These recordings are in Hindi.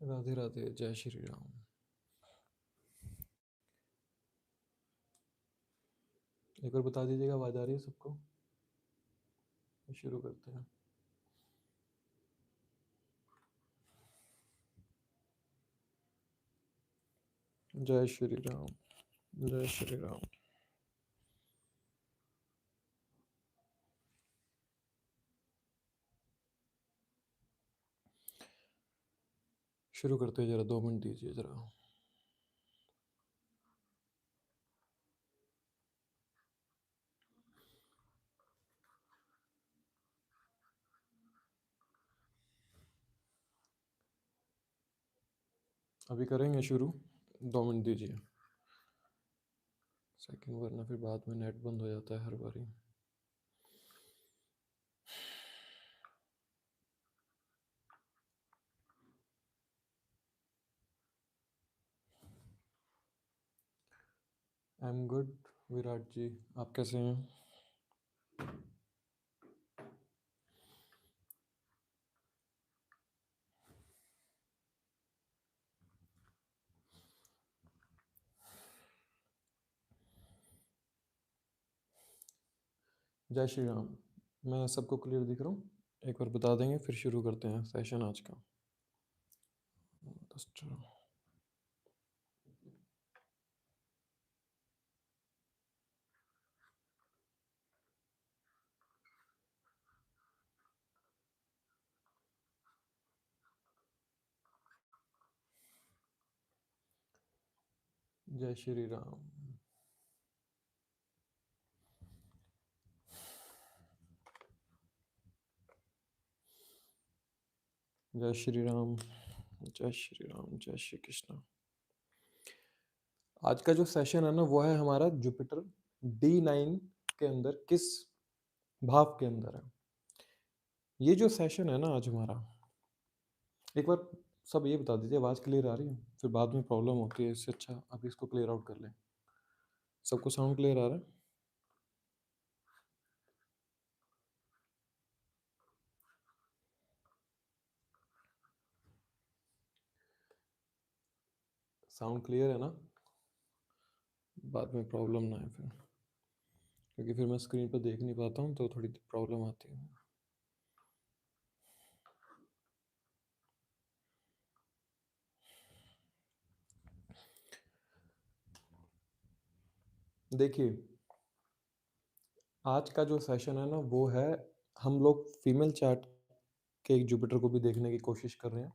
राधे राधे, जय श्री राम। एक बार बता दीजिएगा, आवाज़ आ रही है सबको? शुरू करते हैं। जय श्री राम, जय श्री राम। शुरू करते हैं, ज़रा 2 मिनट दीजिए ज़रा। अभी करेंगे शुरू, 2 मिनट दीजिए। सेकंड, वरना फिर बाद में नेट बंद हो जाता है हर बारी। आई एम गुड विराट जी, आप कैसे हैं? जय श्री राम। मैं सबको क्लियर दिख रहा हूँ? एक बार बता देंगे, फिर शुरू करते हैं सेशन आज का। जय श्री राम। जय श्री राम, जय श्री राम, जय श्री कृष्ण। आज का जो सेशन है ना, वो है हमारा जुपिटर D9 के अंदर किस भाव के अंदर है। ये जो सेशन है ना आज हमारा, एक बार सब ये बता दीजिए, आवाज़ क्लियर आ रही है? फिर बाद में प्रॉब्लम होती है, इससे अच्छा अभी इसको क्लियर आउट कर लें। सबको साउंड क्लियर आ रहा है? साउंड क्लियर है ना? बाद में प्रॉब्लम ना है फिर, क्योंकि फिर मैं स्क्रीन पर देख नहीं पाता हूँ तो थोड़ी प्रॉब्लम आती है। देखिए, आज का जो सेशन है ना, वो है, हम लोग फीमेल चार्ट के एक जुपिटर को भी देखने की कोशिश कर रहे हैं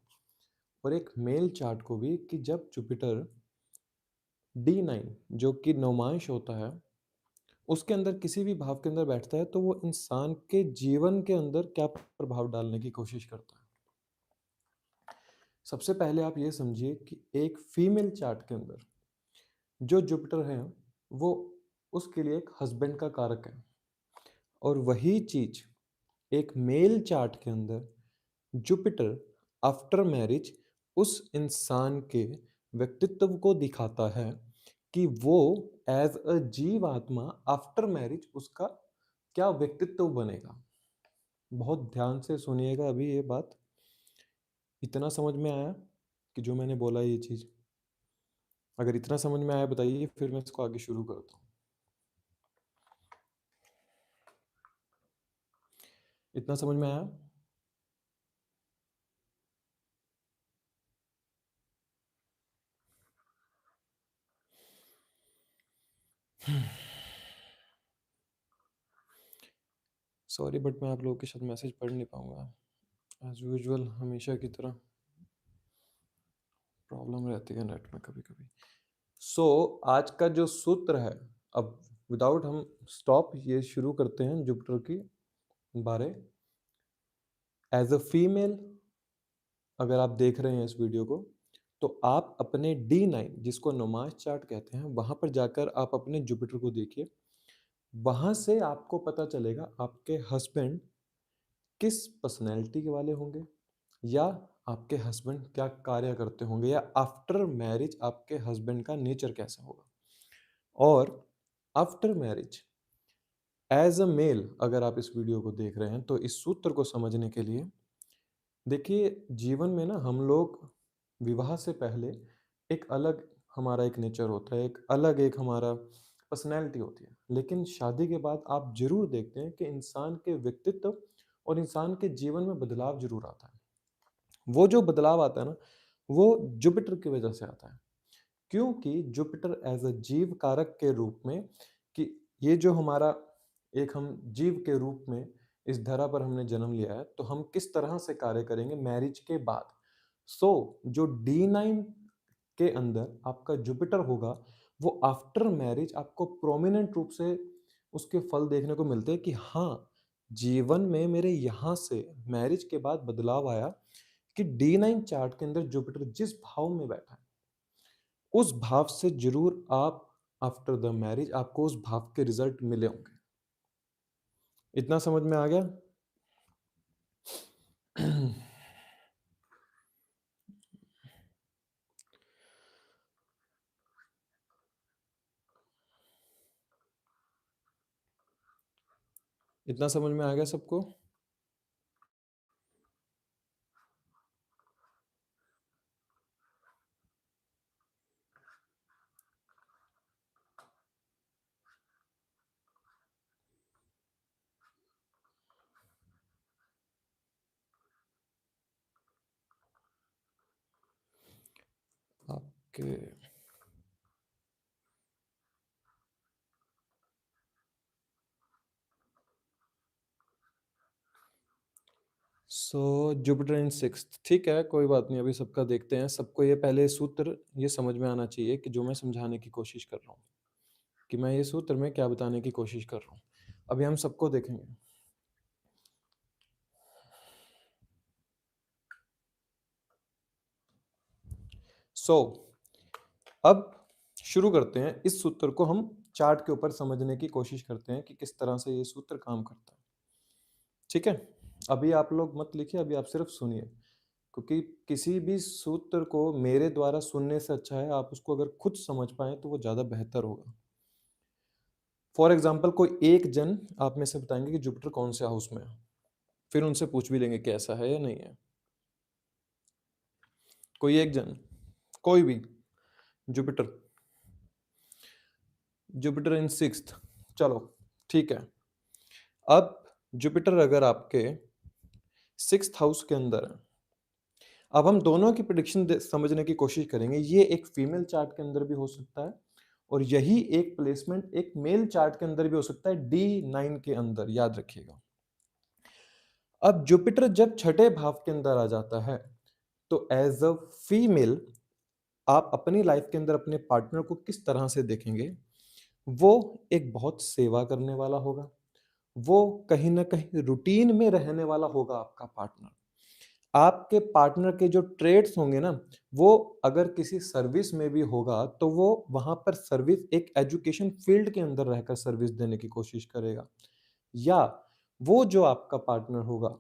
और एक मेल चार्ट को भी, कि जब जुपिटर D9 जो कि नौमांश होता है, उसके अंदर किसी भी भाव के अंदर बैठता है तो वो इंसान के जीवन के अंदर क्या प्रभाव डालने की कोशिश करता है। सबसे पहले आप ये समझिए कि एक फीमेल चार्ट के अंदर जो जुपिटर है, वो उसके लिए एक हस्बैंड का कारक है, और वही चीज एक मेल चार्ट के अंदर जुपिटर आफ्टर मैरिज उस इंसान के व्यक्तित्व को दिखाता है कि वो एज अ जीवात्मा आफ्टर मैरिज उसका क्या व्यक्तित्व बनेगा। बहुत ध्यान से सुनिएगा अभी ये बात। इतना समझ में आया कि जो मैंने बोला ये चीज़? अगर इतना समझ में आया बताइए, फिर मैं इसको आगे शुरू करता हूँ। इतना समझ में आया? सॉरी, बट मैं आप लोगों के साथ मैसेज पढ़ नहीं पाऊंगा। एज यूजुअल हमेशा की तरह प्रॉब्लम रहती है नेट में कभी कभी। सो आज का जो सूत्र है, अब विदाउट हम स्टॉप ये शुरू करते हैं जुपिटर की बारे। एज अ फीमेल अगर आप देख रहे हैं इस वीडियो को, तो आप अपने D9 जिसको नोमास चार्ट कहते हैं, वहां पर जाकर आप अपने जुपिटर को देखिए। वहां से आपको पता चलेगा आपके हस्बैंड किस पर्सनैलिटी के वाले होंगे, या आपके हस्बैंड क्या कार्य करते होंगे, या आफ्टर मैरिज आपके हस्बैंड का नेचर कैसा होगा। और after marriage as a male अगर आप इस वीडियो को देख रहे हैं, तो इस सूत्र को समझने के लिए देखिए, जीवन में ना हम लोग विवाह से पहले एक अलग हमारा एक नेचर होता है, एक अलग एक हमारा पर्सनैलिटी होती है। लेकिन शादी के बाद आप ज़रूर देखते हैं कि इंसान के व्यक्तित्व और इंसान के जीवन में बदलाव ज़रूर आता है। वो जो बदलाव आता है ना, वो जुपिटर की वजह से आता है। क्योंकि जुपिटर एज़ अ जीव कारक के रूप में कि ये जो हमारा एक हम जीव के रूप में इस धरा पर हमने जन्म लिया है, तो हम किस तरह से कार्य करेंगे मैरिज के बाद। जो D9 के अंदर आपका जुपिटर होगा, वो आफ्टर मैरिज आपको प्रोमिनेंट रूप से उसके फल देखने को मिलते हैं कि हाँ, जीवन में मेरे यहाँ से मैरिज के बाद बदलाव आया कि D9 चार्ट के अंदर जुपिटर जिस भाव में बैठा है, उस भाव से ज़रूर आप आफ्टर द मैरिज आपको उस भाव के रिज़ल्ट मिले होंगे। इतना समझ में आ गया? इतना समझ में आ गया सबको? आपके जुपिटर इन सिक्स्थ ठीक है, कोई बात नहीं, अभी सबका देखते हैं। सबको ये पहले सूत्र ये समझ में आना चाहिए कि जो मैं समझाने की कोशिश कर रहा हूँ, कि मैं ये सूत्र में क्या बताने की कोशिश कर रहा हूँ। अभी हम सबको देखेंगे। सो अब शुरू करते हैं। इस सूत्र को हम चार्ट के ऊपर समझने की कोशिश करते हैं कि किस तरह से ये सूत्र काम करता है। ठीक है? अभी आप लोग मत लिखिए, अभी आप सिर्फ सुनिए, क्योंकि किसी भी सूत्र को मेरे द्वारा सुनने से अच्छा है आप उसको अगर खुद समझ पाएँ तो वो ज़्यादा बेहतर होगा। फॉर एग्ज़ाम्पल कोई एक जन आप में से बताएँगे कि जुपिटर कौन से हाउस में है, फिर उनसे पूछ भी लेंगे कैसा है या नहीं है। कोई एक जन, कोई भी, जुपिटर, जुपिटर इन सिक्स्थ, चलो ठीक है। अब जुपिटर अगर आपके सिक्स्थ हाउस के अंदर है, अब हम दोनों की प्रेडिक्शन समझने की कोशिश करेंगे। ये एक फीमेल चार्ट के अंदर भी हो सकता है और यही एक प्लेसमेंट एक मेल चार्ट के अंदर भी हो सकता है, D9 के अंदर, याद रखिएगा। अब जुपिटर जब छठे भाव के अंदर आ जाता है, तो एज अ फीमेल आप अपनी लाइफ के अंदर अपने पार्टनर को किस तरह से देखेंगे? वो एक बहुत सेवा करने वाला होगा, वो कहीं ना कहीं रूटीन में रहने वाला होगा आपका पार्टनर। आपके पार्टनर के जो ट्रेड्स होंगे ना, वो अगर किसी सर्विस में भी होगा तो वो वहां पर सर्विस एक एजुकेशन फील्ड के अंदर रहकर सर्विस देने की कोशिश करेगा, या वो जो आपका पार्टनर होगा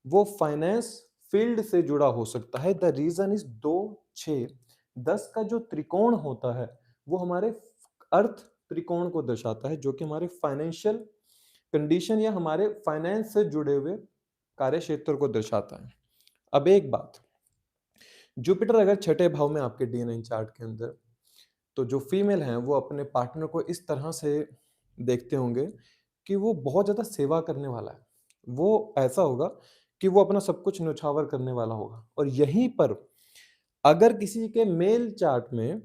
वो फाइनेंस फील्ड से जुड़ा हो सकता है। द रीजन इज 2, 6, 10 का जो त्रिकोण होता है वो हमारे अर्थ त्रिकोण को दर्शाता है, जो कि हमारे फाइनेंशियल कंडीशन या हमारे फाइनेंस से जुड़े हुए कार्य क्षेत्र को दर्शाता है। अब एक बात, जुपिटर अगर छठे भाव में आपके D9 चार्ट के अंदर, तो जो फीमेल हैं वो अपने पार्टनर को इस तरह से देखते होंगे कि वो बहुत ज़्यादा सेवा करने वाला है। वो ऐसा होगा कि वो अपना सब कुछ न्योछावर करने वाला होगा, और यहीं पर अगर किसी के मेल चार्ट में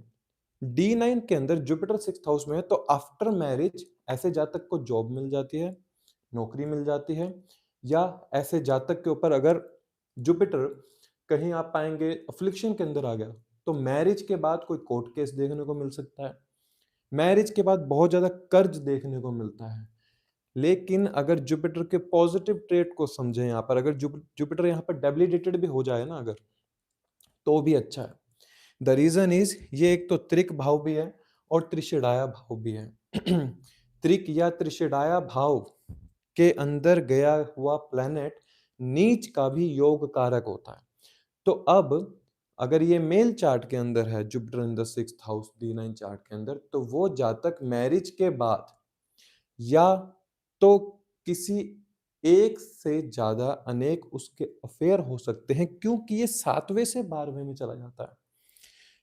D9 के अंदर जुपिटर सिक्स्थ हाउस में है, तो आफ्टर मैरिज ऐसे जातक को जॉब मिल जाती है, नौकरी मिल जाती है, या ऐसे जातक के ऊपर अगर जुपिटर कहीं आप पाएंगे अफ्लिक्शन के अंदर आ गया, तो मैरिज के बाद कोई कोर्ट केस देखने को मिल सकता है, मैरिज के बाद बहुत ज्यादा कर्ज देखने को मिलता है। लेकिन अगर जुपिटर के पॉजिटिव ट्रेट को समझें, यहाँ पर अगर जुपिटर यहाँ पर डेबिलिटेटेड भी हो जाए ना अगर, तो भी अच्छा है। द रीजन इज ये एक तो त्रिक भाव भी है और त्रिषेडाया भाव भी है। त्रिक या त्रिषेडाया भाव के अंदर गया हुआ प्लैनेट नीच का भी योग कारक होता है। तो अब अगर ये मेल चार्ट के अंदर है Jupiter in the sixth house D9 chart के अंदर, तो वो जातक मैरिज के बाद या तो किसी एक से ज्यादा अनेक उसके अफेयर हो सकते हैं, क्योंकि ये 7वें से 12वें में चला जाता है।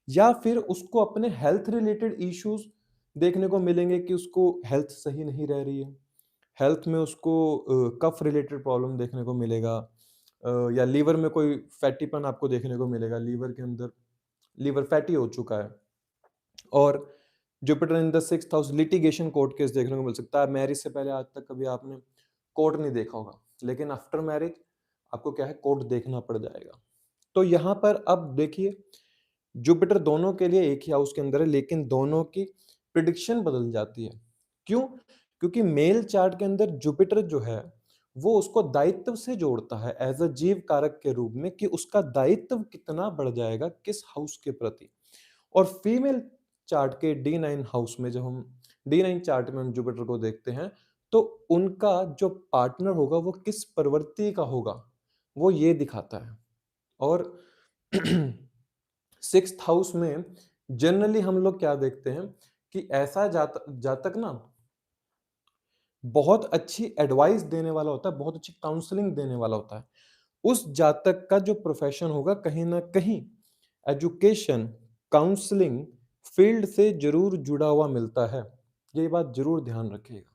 या फिर उसको अपने हेल्थ रिलेटेड इश्यूज देखने को मिलेंगे कि उसको हेल्थ सही नहीं रह रही है। हेल्थ में उसको कफ रिलेटेड प्रॉब्लम देखने को मिलेगा, या लीवर में कोई फैटीपन आपको देखने को मिलेगा, लीवर के अंदर लीवर फैटी हो चुका है। और Jupiter in the 6th house, litigation court case देखने को मिल सकता है। मैरिज से पहले आज तक कभी आपने कोर्ट नहीं देखा होगा, लेकिन आफ्टर मैरिज आपको क्या है, कोर्ट देखना पड़ जाएगा। तो यहाँ पर अब देखिए, जुपिटर दोनों के लिए एक ही हाउस के अंदर है, लेकिन दोनों की प्रिडिक्शन बदल जाती है। क्यों? क्योंकि मेल चार्ट के अंदर जुपिटर जो है वो उसको दायित्व से जोड़ता है एज अ जीव कारक के रूप में, कि उसका दायित्व कितना बढ़ जाएगा किस हाउस के प्रति। और फीमेल चार्ट के D9 हाउस में, जब हम D9 चार्ट में हम जुपिटर को देखते हैं, तो उनका जो पार्टनर होगा वो किस प्रवृत्ति का होगा, वो ये दिखाता है। और 6th हाउस में जनरली हम लोग क्या देखते हैं कि ऐसा जातक ना बहुत अच्छी एडवाइस देने वाला होता है, बहुत अच्छी काउंसलिंग देने वाला होता है। उस जातक का जो प्रोफेशन होगा, कहीं ना कहीं एजुकेशन, काउंसलिंग फील्ड से जरूर जुड़ा हुआ मिलता है। ये बात जरूर ध्यान रखिएगा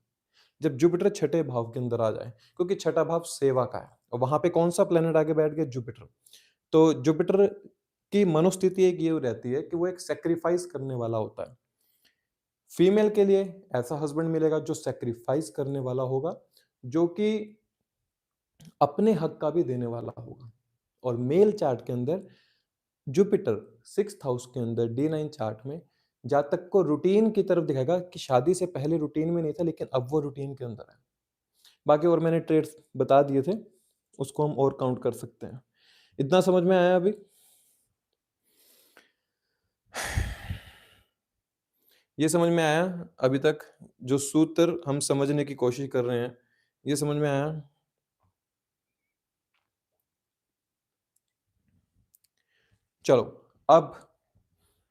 जब जुपिटर छठे भाव के अंदर आ जाए, क्योंकि छठा भाव सेवा का है और वहां पे कौन सा प्लेनेट आके बैठ गया, जुपिटर। तो जुपिटर की मनोस्थिति एक ये रहती है कि वो एक सेक्रीफाइस करने वाला होता है। फीमेल के लिए ऐसा हस्बैंड मिलेगा जो सेक्रीफाइस करने वाला होगा, जो कि अपने हक का भी देने वाला होगा। और मेल चार्ट के अंदर जुपिटर 6th हाउस के अंदर D9 चार्ट में जातक को रूटीन की तरफ दिखाएगा, कि शादी से पहले रूटीन में नहीं था लेकिन अब वो रूटीन के अंदर है। बाकी और मैंने ट्रेड्स बता दिए थे, उसको हम और काउंट कर सकते हैं। इतना समझ में आया अभी? ये समझ में आया अभी तक? जो सूत्र हम समझने की कोशिश कर रहे हैं, ये समझ में आया? चलो अब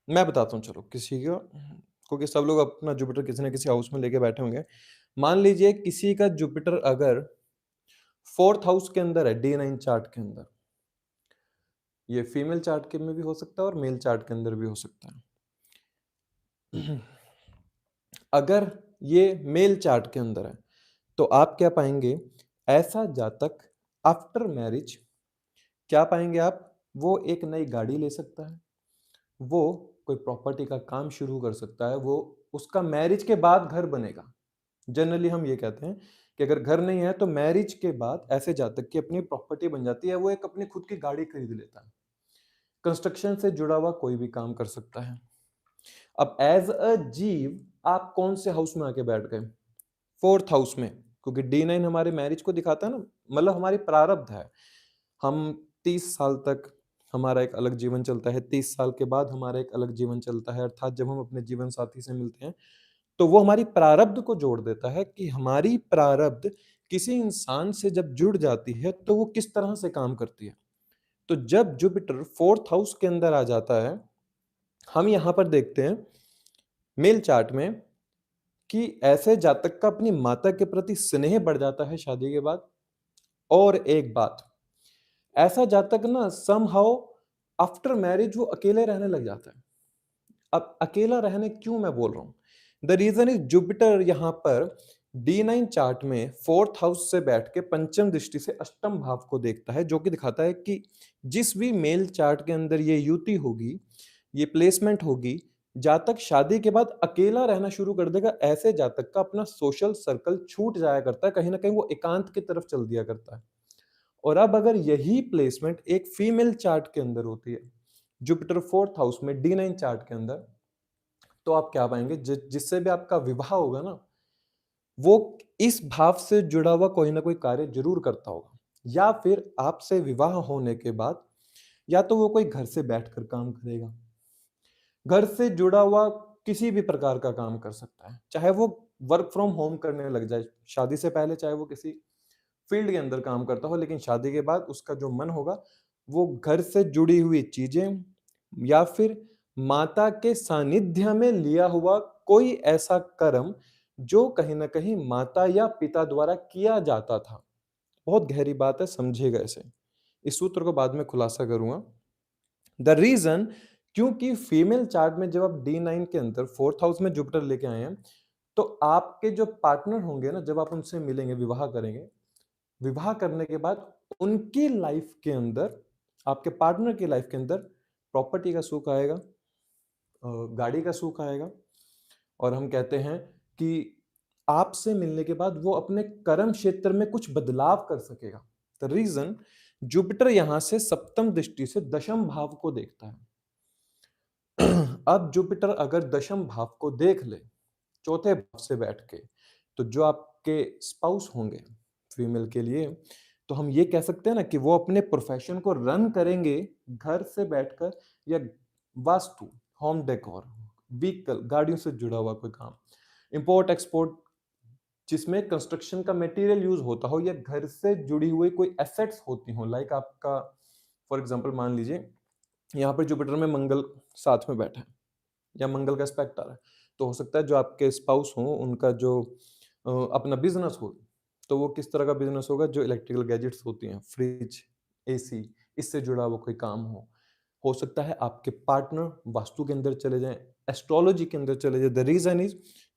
मैं बताता हूँ, चलो किसी का, क्योंकि सब लोग अपना जुपिटर किसी ना किसी हाउस में लेके बैठे होंगे। मान लीजिए किसी का जुपिटर अगर 4th हाउस के अंदर है, D9 चार्ट के अंदर, ये फीमेल चार्ट के में भी हो सकता है और मेल चार्ट के अंदर भी हो सकता है। अगर ये मेल चार्ट के अंदर है, तो आप क्या पाएंगे, ऐसा जातक आफ्टर मैरिज क्या पाएंगे आप, वो एक नई गाड़ी ले सकता है, वो कोई प्रॉपर्टी का काम शुरू कर सकता है, वो उसका मैरिज के बाद घर बनेगा। जनरली हम ये कहते हैं कि अगर घर नहीं है तो मैरिज के बाद ऐसे जातक की अपनी प्रॉपर्टी बन जाती है, वो एक अपनी खुद की गाड़ी खरीद लेता है। कंस्ट्रक्शन से जुड़ा हुआ कोई भी काम कर सकता है। अब एज अ जीव आप कौन से हाउस में आके बैठ गए, 4th हाउस में, क्योंकि D9 हमारे मैरिज को दिखाता है ना, मतलब हमारी प्रारब्ध है। हम 30 साल तक हमारा एक अलग जीवन चलता है, 30 साल के बाद हमारा एक अलग जीवन चलता है, अर्थात जब हम अपने जीवन साथी से मिलते हैं तो वो हमारी प्रारब्ध को जोड़ देता है, कि हमारी प्रारब्ध किसी इंसान से जब जुड़ जाती है तो वो किस तरह से काम करती है। तो जब जुपिटर 4th हाउस के अंदर आ जाता है, हम यहां पर देखते हैं मेल चार्ट में कि ऐसे जातक का अपनी माता के प्रति स्नेह बढ़ जाता है शादी के बाद। और एक बात, ऐसा जातक ना समहाउ आफ्टर मैरिज वो अकेले रहने लग जाता है। अब अकेला रहने क्यों मैं बोल रहा हूं, द रीजन इज जुपिटर यहां पर D9 चार्ट में 4th हाउस से बैठ के पंचम दृष्टि से अष्टम भाव को देखता है, जो कि दिखाता है कि जिस भी मेल चार्ट के अंदर ये युति होगी, ये प्लेसमेंट होगी, जातक शादी के बाद अकेला रहना शुरू कर देगा। ऐसे जातक का अपना सोशल सर्कल छूट जाया करता है, कहीं ना कहीं वो एकांत की तरफ चल दिया करता है। और अब अगर यही प्लेसमेंट एक फीमेल चार्ट के अंदर होती है, जुपिटर 4th हाउस में D9 चार्ट के अंदर, तो आप क्या पाएंगे, जिससे भी आपका विवाह होगा ना, वो इस भाव से जुड़ा हुआ कोई ना कोई कार्य जरूर करता होगा। या फिर आपसे विवाह होने के बाद या तो वो कोई घर से बैठकर काम करेगा, घर से जुड़ा हुआ किसी भी प्रकार का काम कर सकता है, चाहे वो वर्क फ्रॉम होम करने लग जाए शादी से पहले, चाहे वो किसी फील्ड के अंदर काम करता हो, लेकिन शादी के बाद उसका जो मन होगा वो घर से जुड़ी हुई चीजें या फिर माता के सानिध्य में लिया हुआ कोई ऐसा कर्म जो कहीं ना कहीं माता या पिता द्वारा किया जाता था, बहुत गहरी बात है, समझिएगा इसे। इस सूत्र को बाद में खुलासा करूँगा। द रीज़न, क्योंकि फीमेल चार्ट में जब आप D9 के अंदर 4th हाउस में जुपिटर लेके आए हैं, तो आपके जो पार्टनर होंगे ना, जब आप उनसे मिलेंगे, विवाह करेंगे, विवाह करने के बाद उनकी लाइफ के अंदर, आपके पार्टनर की लाइफ के अंदर प्रॉपर्टी का सुख आएगा, गाड़ी का सुख आएगा, और हम कहते हैं कि आपसे मिलने के बाद वो अपने कर्म क्षेत्र में कुछ बदलाव कर सकेगा। द रीजन, जुपिटर यहां से सप्तम दृष्टि से दशम भाव को देखता है। अब जुपिटर अगर दशम भाव को देख ले चौथे भाव से बैठ के, तो जो आपके स्पाउस होंगे फीमेल के लिए, तो हम ये कह सकते हैं ना कि वो अपने प्रोफेशन को रन करेंगे घर से बैठकर, या वास्तु, होम डेकोर, व्हीकल, गाड़ियों से जुड़ा हुआ कोई काम, इंपोर्ट एक्सपोर्ट, जिसमें कंस्ट्रक्शन का मटेरियल यूज होता हो, या घर से जुड़ी हुई कोई एसेट्स होती हो, लाइक आपका फॉर एग्जांपल मान लीजिए यहाँ पर जुपिटर में मंगल साथ में बैठा है, या मंगल का एस्पेक्ट आ रहा है, तो हो सकता है जो आपके स्पाउस हो उनका जो अपना बिजनेस हो, तो वो किस तरह का बिजनेस होगा, जो इलेक्ट्रिकल गैजेट्स होती हैं, फ्रिज, एसी, इससे जुड़ा हुआ कोई काम हो सकता है आपके पार्टनर वास्तु के अंदर चले जाएं, एस्ट्रोलॉजी के अंदर चले जाए। द रीजन इज,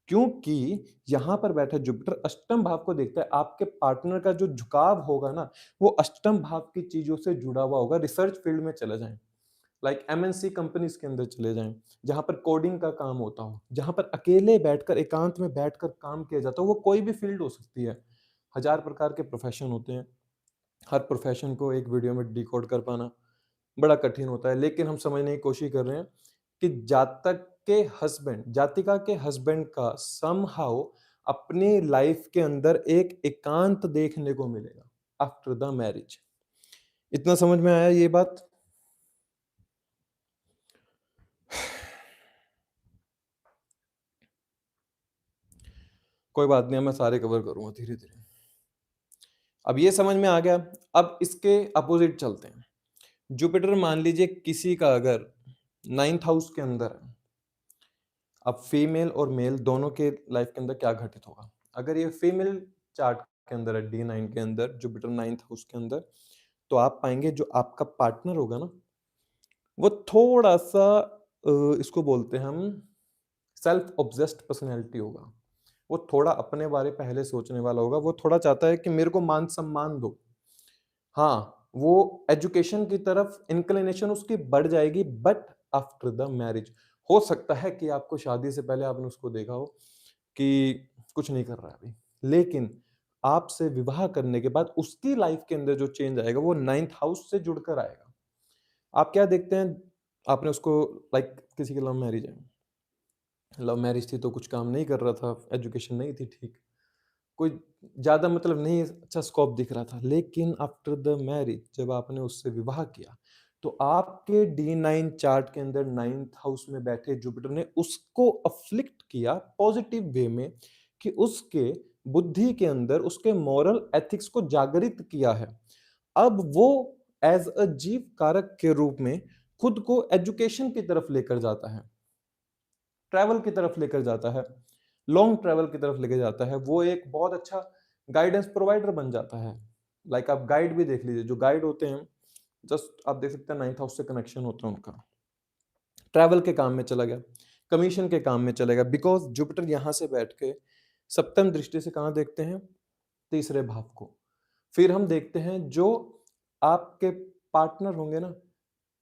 क्योंकि यहां पर बैठा जुपिटर अष्टम भाव को देखता है, आपके पार्टनर का जो झुकाव होगा ना, वो अष्टम भाव की चीजों से जुड़ा हुआ होगा। रिसर्च फील्ड में चले जाएं, लाइक एमएनसी कंपनीज के अंदर चले जाएं, जहां पर कोडिंग का काम होता हो, जहां पर अकेले बैठकर, एकांत में बैठकर काम किया जाता हो, वो कोई भी फील्ड हो सकती है। हजार प्रकार के प्रोफेशन होते हैं, हर प्रोफेशन को एक वीडियो में डिकोड कर पाना बड़ा कठिन होता है, लेकिन हम समझने की कोशिश कर रहे हैं कि जातक के हस्बैंड, जातिका के हस्बैंड का समहाउ अपनी लाइफ के अंदर एक एकांत देखने को मिलेगा आफ्टर द मैरिज। इतना समझ में आया ये बात? कोई बात नहीं, मैं सारे कवर करूंगा धीरे धीरे। अब ये समझ में आ गया। अब इसके अपोजिट चलते हैं। जुपिटर मान लीजिए किसी का अगर 9th हाउस के अंदर है, अब फीमेल और मेल दोनों के लाइफ के अंदर क्या घटित होगा? अगर ये फीमेल चार्ट के अंदर है, D9 के अंदर जुपिटर 9th हाउस के अंदर, तो आप पाएंगे जो आपका पार्टनर होगा ना, वो थोड़ा सा इसको बोलते हैं हम सेल्फ ऑब्सेस्ड पर्सनैलिटी होगा। वो थोड़ा अपने बारे पहले सोचने वाला होगा, वो थोड़ा चाहता है कि मेरे को मान सम्मान दो। हाँ, वो एजुकेशन की तरफ इंक्लिनेशन उसकी बढ़ जाएगी, बट आफ्टर द मैरिज हो सकता है कि आपको शादी से पहले आपने उसको देखा हो कि कुछ नहीं कर रहा है अभी, लेकिन आपसे विवाह करने के बाद उसकी लाइफ के अंदर जो चेंज आएगा वो 9th हाउस से जुड़कर आएगा। आप क्या देखते हैं, आपने उसको, लाइक किसी की लव मैरिज है, लव मैरिज थी तो कुछ काम नहीं कर रहा था, एजुकेशन नहीं थी ठीक, कोई ज़्यादा मतलब नहीं अच्छा स्कोप दिख रहा था, लेकिन आफ्टर द मैरिज जब आपने उससे विवाह किया, तो आपके D9 चार्ट के अंदर 9th हाउस में बैठे जुपिटर ने उसको अफ्लिक्ट किया पॉजिटिव वे में, कि उसके बुद्धि के अंदर उसके मॉरल एथिक्स को जागृत किया है। अब वो एज अ जीव कारक के रूप में खुद को एजुकेशन की तरफ लेकर जाता है, ट्रैवल की तरफ लेकर जाता है, लॉन्ग ट्रैवल की तरफ लेकर जाता है। वो एक बहुत अच्छा गाइडेंस प्रोवाइडर बन जाता है। लाइक आप गाइड भी देख लीजिए, जो गाइड होते हैं, जस्ट आप देख सकते हैं 9th हाउस से कनेक्शन होता है उनका, ट्रैवल के काम में चला गया, कमीशन के काम में चलेगा, बिकॉज जुपिटर यहां से बैठ के सप्तम दृष्टि से कहां देखते हैं, तीसरे भाव को। फिर हम देखते हैं जो आपके पार्टनर होंगे ना,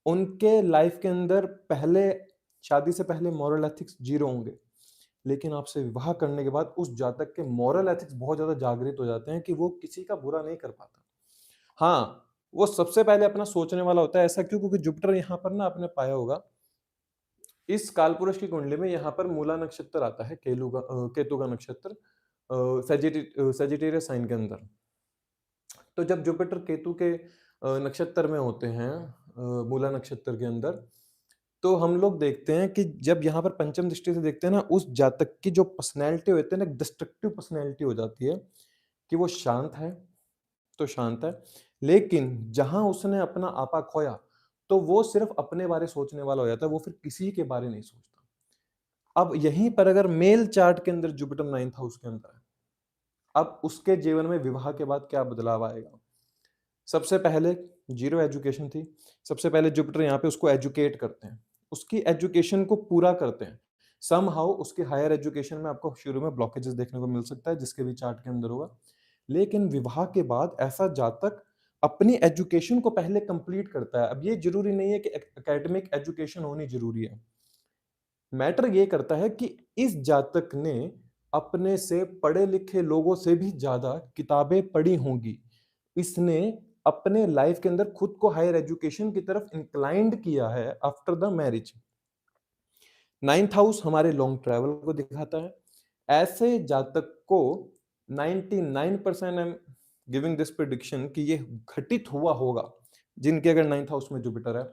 उनके लाइफ के अंदर पहले, शादी से पहले मॉरल एथिक्स जीरो होंगे, लेकिन आपसे विवाह करने के बाद उस जातक के मॉरल एथिक्स बहुत ज्यादा जागृत हो जाते हैं कि वो किसी का बुरा नहीं कर पाता। हाँ, वो सबसे पहले अपना सोचने वाला होता है। ऐसा क्यों? क्योंकि जुपिटर यहाँ पर ना आपने पाया होगा, इस कालपुरुष की कुंडली में यहाँ पर मूला नक्षत्र आता है, केतु का नक्षत्र, सेजिटेरियस साइन के अंदर। तो जब जुपिटर केतु के नक्षत्र में होते हैं, मूला नक्षत्र के अंदर, तो हम लोग देखते हैं कि जब यहाँ पर पंचम दृष्टि से देखते हैं ना, उस जातक की जो पर्सनैलिटी होती है ना, डिस्ट्रक्टिव पर्सनैलिटी हो जाती है, कि वो शांत है तो शांत है, लेकिन जहां उसने अपना आपा खोया, तो वो सिर्फ अपने बारे सोचने वाला हो जाता है, वो फिर किसी के बारे नहीं सोचता। अब यहीं पर अगर मेल चार्ट के अंदर जुपिटर 9th हाउस के अंदर है, अब उसके जीवन में विवाह के बाद क्या बदलाव आएगा? सबसे पहले ज़ीरो एजुकेशन थी। सबसे पहले जुपिटर यहाँ पे उसको एजुकेट करते हैं। उसकी एजुकेशन को पूरा करते हैं। समहाउ उसकी हायर एजुकेशन में आपको शुरू में ब्लॉकेजेस देखने को मिल सकता है, जिसके भी चार्ट के अंदर होगा। लेकिन विवाह के बाद ऐसा जातक अपनी एजुकेशन को पहले कंप्लीट करता है। अब ये ज़रूरी नहीं है कि एकेडमिक एजुकेशन होनी ज़रूरी है। मैटर ये करता है कि इस जातक ने अपने से पढ़े-लिखे लोगों से भी ज़्यादा किताबें पढ़ी होंगी। इसने अपने लाइफ के अंदर खुद को हायर एजुकेशन की तरफ इंक्लाइंड किया है after the marriage. 9th house हमारे लॉन्ग ट्रैवल को दिखाता है। ऐसे जातक को 99% I am giving this prediction कि ये घटित हुआ होगा, जिनके अगर 9th हाउस में जुपिटर है।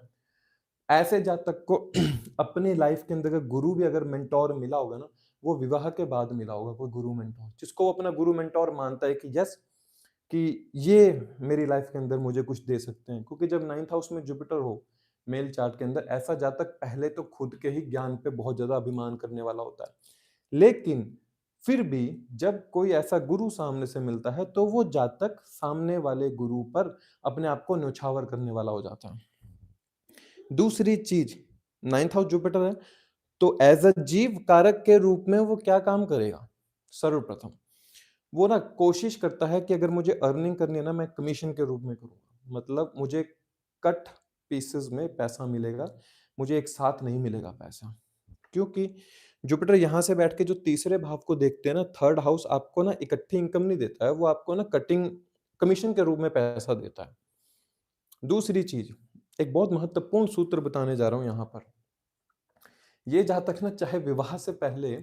ऐसे जातक को अपनी लाइफ के अंदर अगर गुरु भी अगर मेंटोर मिला होगा ना, वो विवाह के बाद मिला होगा कोई गुरु मेंटोर, जिसको वो अपना गुरु मेंटोर मानता है कि यस, कि ये मेरी लाइफ के अंदर मुझे कुछ दे सकते हैं। क्योंकि जब 9th हाउस में जुपिटर हो मेल चार्ट के अंदर, ऐसा जातक पहले तो खुद के ही ज्ञान पे बहुत ज्यादा अभिमान करने वाला होता है। लेकिन फिर भी जब कोई ऐसा गुरु सामने से मिलता है, तो वो जातक सामने वाले गुरु पर अपने आप को न्यौछावर करने वाला हो जाता है। दूसरी चीज, 9th हाउस जुपिटर है, तो एज अ जीव कारक के रूप में वो क्या काम करेगा? सर्वप्रथम वो ना कोशिश करता है कि अगर मुझे अर्निंग करनी है ना, मैं कमीशन के रूप में करूंगा। मतलब मुझे कट पीसेस में पैसा मिलेगा, मुझे एक साथ नहीं मिलेगा पैसा। क्योंकि जुपिटर यहां से बैठ के जो तीसरे भाव को देखते हैं ना, थर्ड हाउस आपको ना इकट्ठी इनकम नहीं देता है, वो आपको ना कटिंग कमीशन के रूप में पैसा देता है। दूसरी चीज, एक बहुत महत्वपूर्ण सूत्र बताने जा रहा हूं यहां पर। ये जहाँ तक ना, चाहे विवाह से पहले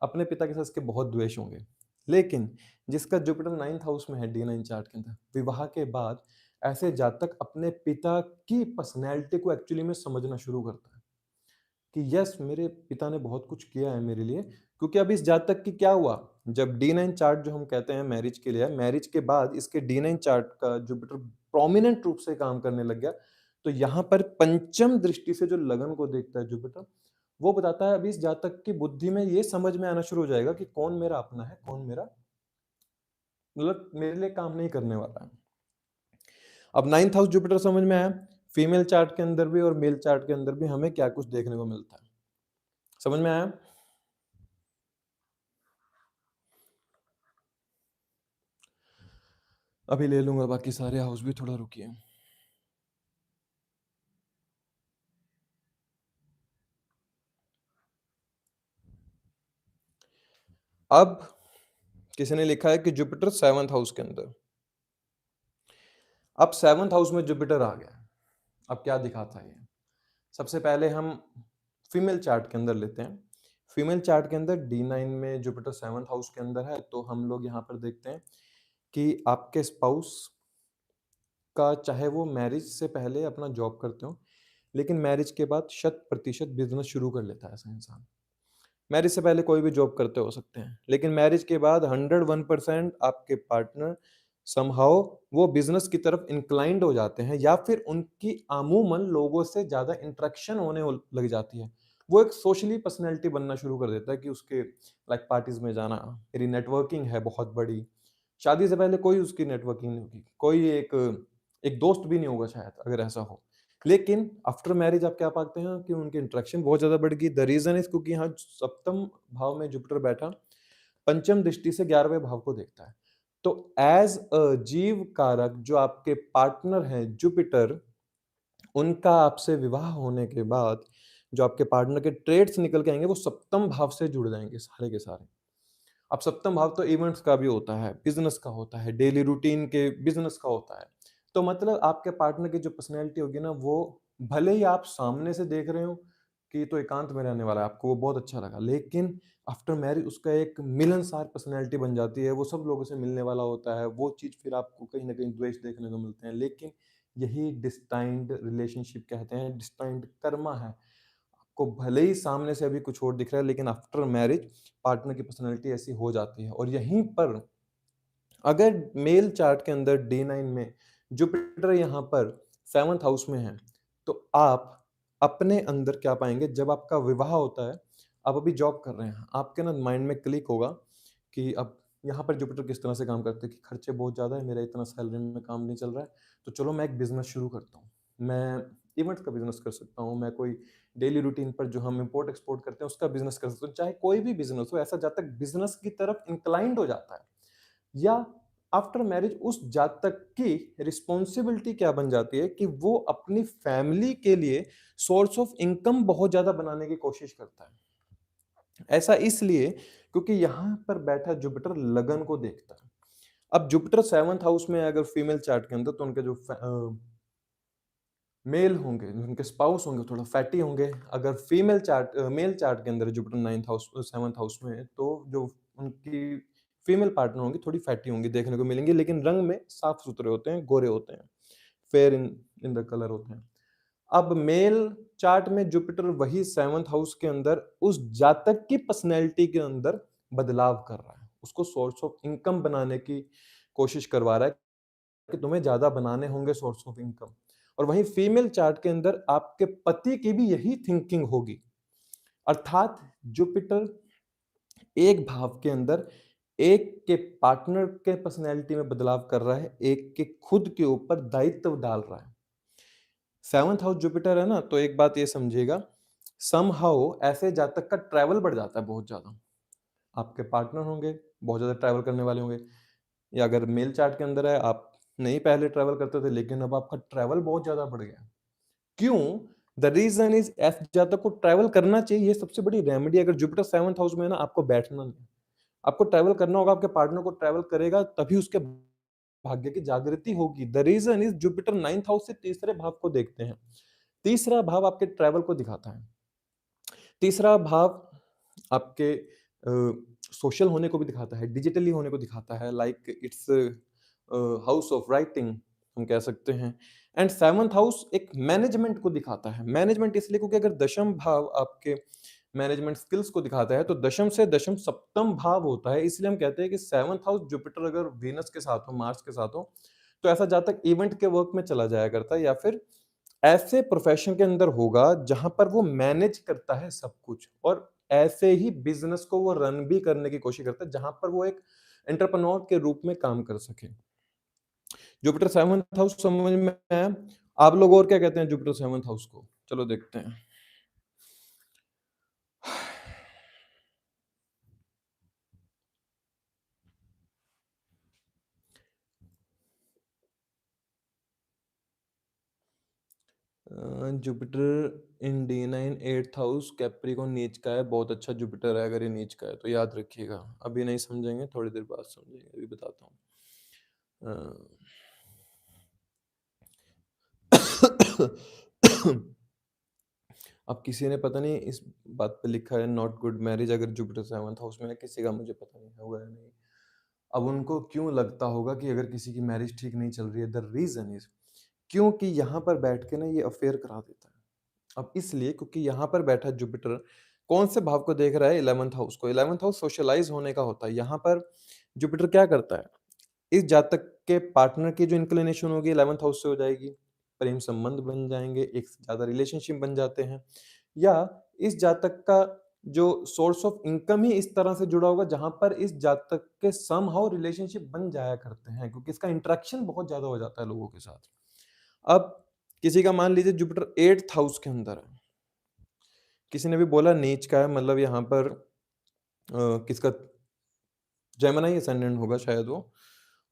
अपने पिता के साथ इसके बहुत द्वेष होंगे, लेकिन जिसका जुपिटर 9th हाउस में है D9 चार्ट के अंदर, विवाह के बाद ऐसे जातक अपने पिता की पर्सनैलिटी को एक्चुअली में समझना शुरू करता है कि यस, मेरे पिता ने बहुत कुछ किया है मेरे लिए। क्योंकि अब इस जातक की क्या हुआ, जब D9 चार्ट जो हम कहते हैं मैरिज के लिए है, मैरिज के बाद इसके D9 चार्ट का जुपिटर प्रोमिनेंट रूप से काम करने लग गया। तो यहाँ पर पंचम दृष्टि से जो लगन को देखता है जुपिटर, वो बताता है अभी इस जातक की बुद्धि में ये समझ में आना शुरू हो जाएगा कि कौन मेरा अपना है, कौन मेरा मतलब मेरे लिए काम नहीं करने वाला है। अब 9th हाउस जुपिटर समझ में आया, फीमेल चार्ट के अंदर भी और मेल चार्ट के अंदर भी हमें क्या कुछ देखने को मिलता है, समझ में आया? अभी ले लूंगा बाकी सारे हाउस भी, थोड़ा रुकिए। अब किसी ने लिखा है कि जुपिटर 7th हाउस के अंदर। अब 7th हाउस में जुपिटर आ गया, अब क्या दिखाता है ये? सबसे पहले हम फीमेल चार्ट के अंदर लेते हैं। फीमेल चार्ट के अंदर D9 में जुपिटर 7th हाउस के अंदर है, तो हम लोग यहाँ पर देखते हैं कि आपके स्पाउस का, चाहे वो मैरिज से पहले अपना जॉब करते हो, लेकिन मैरिज के बाद 100% बिजनेस शुरू कर लेता है ऐसा इंसान। मैरिज से पहले कोई भी जॉब करते हो सकते हैं, लेकिन मैरिज के बाद 101% आपके पार्टनर समहाउ वो बिजनेस की तरफ इंक्लाइंड हो जाते हैं, या फिर उनकी अमूमन लोगों से ज्यादा इंटरेक्शन होने लग जाती है। वो एक सोशली पर्सनैलिटी बनना शुरू कर देता है कि उसके लाइक पार्टीज में जाना, मेरी नेटवर्किंग है बहुत बड़ी। शादी से पहले कोई उसकी नेटवर्किंग नहीं होगी, कोई एक एक दोस्त भी नहीं होगा शायद, अगर ऐसा हो। लेकिन आफ्टर मैरिज आप क्या पाते हैं कि उनकी इंटरेक्शन बहुत ज्यादा बढ़ गई। द रीजन इज क्योंकि यहाँ सप्तम भाव में जुपिटर बैठा पंचम दृष्टि से 11वें भाव को देखता है। तो एज अ जीव कारक जो आपके पार्टनर हैं जुपिटर, उनका आपसे विवाह होने के बाद जो आपके पार्टनर के ट्रेड्स निकल के आएंगे, वो सप्तम भाव से जुड़ जाएंगे सारे के सारे। अब सप्तम भाव तो इवेंट्स का भी होता है, बिजनेस का होता है, डेली रूटीन के बिजनेस का होता है। तो मतलब आपके पार्टनर की जो पर्सनैलिटी होगी ना, वो भले ही आप सामने से देख रहे हो कि तो एकांत में रहने वाला है, आपको वो बहुत अच्छा लगा, लेकिन आफ्टर मैरिज उसका एक मिलनसार पर्सनैलिटी बन जाती है, वो सब लोगों से मिलने वाला होता है। वो चीज फिर आपको कहीं ना कहीं द्वेष देखने को मिलते हैं। लेकिन यही डिस्टाइंड रिलेशनशिप कहते हैं, डिस्टाइंड कर्मा है। आपको भले ही सामने से अभी कुछ और दिख रहा है, लेकिन आफ्टर मैरिज पार्टनर की पर्सनैलिटी ऐसी हो जाती है। और यहीं पर अगर मेल चार्ट के अंदर D9 में जुपिटर यहाँ पर 7th हाउस में है, तो आप अपने अंदर क्या पाएंगे, जब आपका विवाह होता है, आप अभी जॉब कर रहे हैं, आपके ना माइंड में क्लिक होगा कि अब यहाँ पर जुपिटर किस तरह से काम करते हैं कि खर्चे बहुत ज़्यादा है, मेरा इतना सैलरी में काम नहीं चल रहा है, तो चलो मैं एक बिज़नेस शुरू करता हूँ। मैं इवेंट्स का बिज़नेस कर सकता हूँ, मैं कोई डेली रूटीन पर जो हम इम्पोर्ट एक्सपोर्ट करते हैं उसका बिज़नेस कर सकता हूँ, चाहे कोई भी बिज़नेस हो, ऐसा जब तक बिज़नेस की तरफ इंक्लाइंड हो जाता है या आफ्टर मैरिज उस जातक की रिस्पॉन्सिबिलिटी क्या बन जाती है कि वो अपनी फैमिली के लिए सोर्स ऑफ इनकम बहुत ज़्यादा बनाने की कोशिश करता है। ऐसा इसलिए क्योंकि यहाँ पर बैठा जुपिटर लगन को देखता है। अब जुपिटर 7th हाउस में अगर फीमेल चार्ट के अंदर तो उनके जो मेल होंगे, उनके स्पाउस होंगे थोड़ा फैटी होंगे। अगर फीमेल चार्ट मेल चार्ट के अंदर Jupiter 9th house 7th house में है, तो जो उनकी फीमेल पार्टनर होंगी थोड़ी फैटी होंगी देखने को मिलेंगी, लेकिन रंग में साफ-सुथरे होते हैं, गोरे होते हैं, fair in in the colour होते हैं। अब मेल चार्ट में जुपिटर वही 7th हाउस के अंदर उस जातक की पर्सनैलिटी के अंदर बदलाव कर रहा है। उसको सोर्स ऑफ इनकम बनाने की कोशिश करवा रहा है कि तुम्हें ज़्यादा बनाने होंगे सोर्स ऑफ इनकम। और वहीं फीमेल चार्ट के अंदर आपके पति की भी यही थिंकिंग होगी। अर्थात जुपिटर एक भाव के अंदर एक के पार्टनर के पर्सनैलिटी में बदलाव कर रहा है, एक के खुद के ऊपर दायित्व डाल रहा है। 7th हाउस जुपिटर है ना, तो एक बात ये समझिएगा, समहाउ ऐसे जातक का ट्रैवल बढ़ जाता है बहुत ज़्यादा। आपके पार्टनर होंगे, बहुत ज़्यादा ट्रैवल करने वाले होंगे, या अगर मेल चार्ट के अंदर है, आप नहीं पहले ट्रैवल करते थे, लेकिन अब आपका ट्रैवल बहुत ज़्यादा बढ़ गया। क्यों? द रीज़न इज़ एस जातक को ट्रैवल करना चाहिए, ये सबसे बड़ी रेमेडी। अगर जुपिटर 7th हाउस में है ना, आपको बैठना नहीं है। आपको ट्रैवल करना होगा, आपके पार्टनर को ट्रैवल करेगा, तभी उसके भाग्य की जागृति होगी। The reason is Jupiter 9th house से तीसरे भाव को देखते हैं। तीसरा भाव आपके ट्रैवल को दिखाता है। तीसरा भाव आपके सोशल होने को भी दिखाता है, डिजिटली होने को दिखाता है, like it's house of writing हम कह सकते हैं। एंड 7th हाउस एक मैनेजमेंट को दिखाता है। मैनेजमेंट इसलिए क्योंकि अगर दशम भाव आपके मैनेजमेंट स्किल्स को दिखाता है, तो दशम से दशम सप्तम भाव होता है। इसलिए हम कहते हैं कि 7th हाउस जुपिटर अगर वीनस के साथ हो, मार्स के साथ हो, तो ऐसा जातक इवेंट के वर्क में चला जाया करता है, या फिर ऐसे प्रोफेशन के अंदर होगा जहां पर वो मैनेज करता है सब कुछ, और ऐसे ही बिजनेस को वो रन भी करने की कोशिश करता है जहां पर वो एक एंटरप्रेन्योर के रूप में काम कर सके। जुपिटर 7th हाउस समझ में आया? आप लोग और क्या कहते हैं जुपिटर 7th हाउस को? चलो देखते हैं। Jupiter in D9 8th house Capricorn नीच का है, बहुत अच्छा जुपिटर है अगर ये नीच का है तो, याद रखिएगा। अभी नहीं समझेंगे, थोड़ी देर बाद समझेंगे, अभी बताता हूँ। अब किसी ने पता नहीं इस बात पे लिखा है नॉट गुड मैरिज, अगर जुपिटर 7th हाउस में है किसी का, मुझे पता नहीं होगा या नहीं। अब उनको क्यों लगता होगा कि अगर किसी की मैरिज ठीक नहीं चल रही है, द रीजन इज क्योंकि यहाँ पर बैठ के ना ये अफेयर करा देता है। अब इसलिए क्योंकि यहाँ पर बैठा जुपिटर कौन से भाव को देख रहा है? 11th हाउस को। 11th हाउस सोशलाइज होने का होता है। यहाँ पर जुपिटर क्या करता है? इस जातक के पार्टनर की जो इंक्लिनेशन होगी 11th हाउस से हो जाएगी, प्रेम संबंध बन जाएंगे, एक से ज्यादा रिलेशनशिप बन जाते हैं, या इस जातक का जो सोर्स ऑफ इनकम ही इस तरह से जुड़ा होगा जहां पर इस जातक के समहाउ रिलेशनशिप बन जाया करते हैं, क्योंकि इसका इंटरेक्शन बहुत ज्यादा हो जाता है लोगों के साथ। अब किसी का मान लीजिए जुपिटर 8th हाउस के अंदर है, किसी ने भी बोला नीच का है, मतलब यहाँ पर किसका जेमिनी असेंडेंट होगा शायद वो,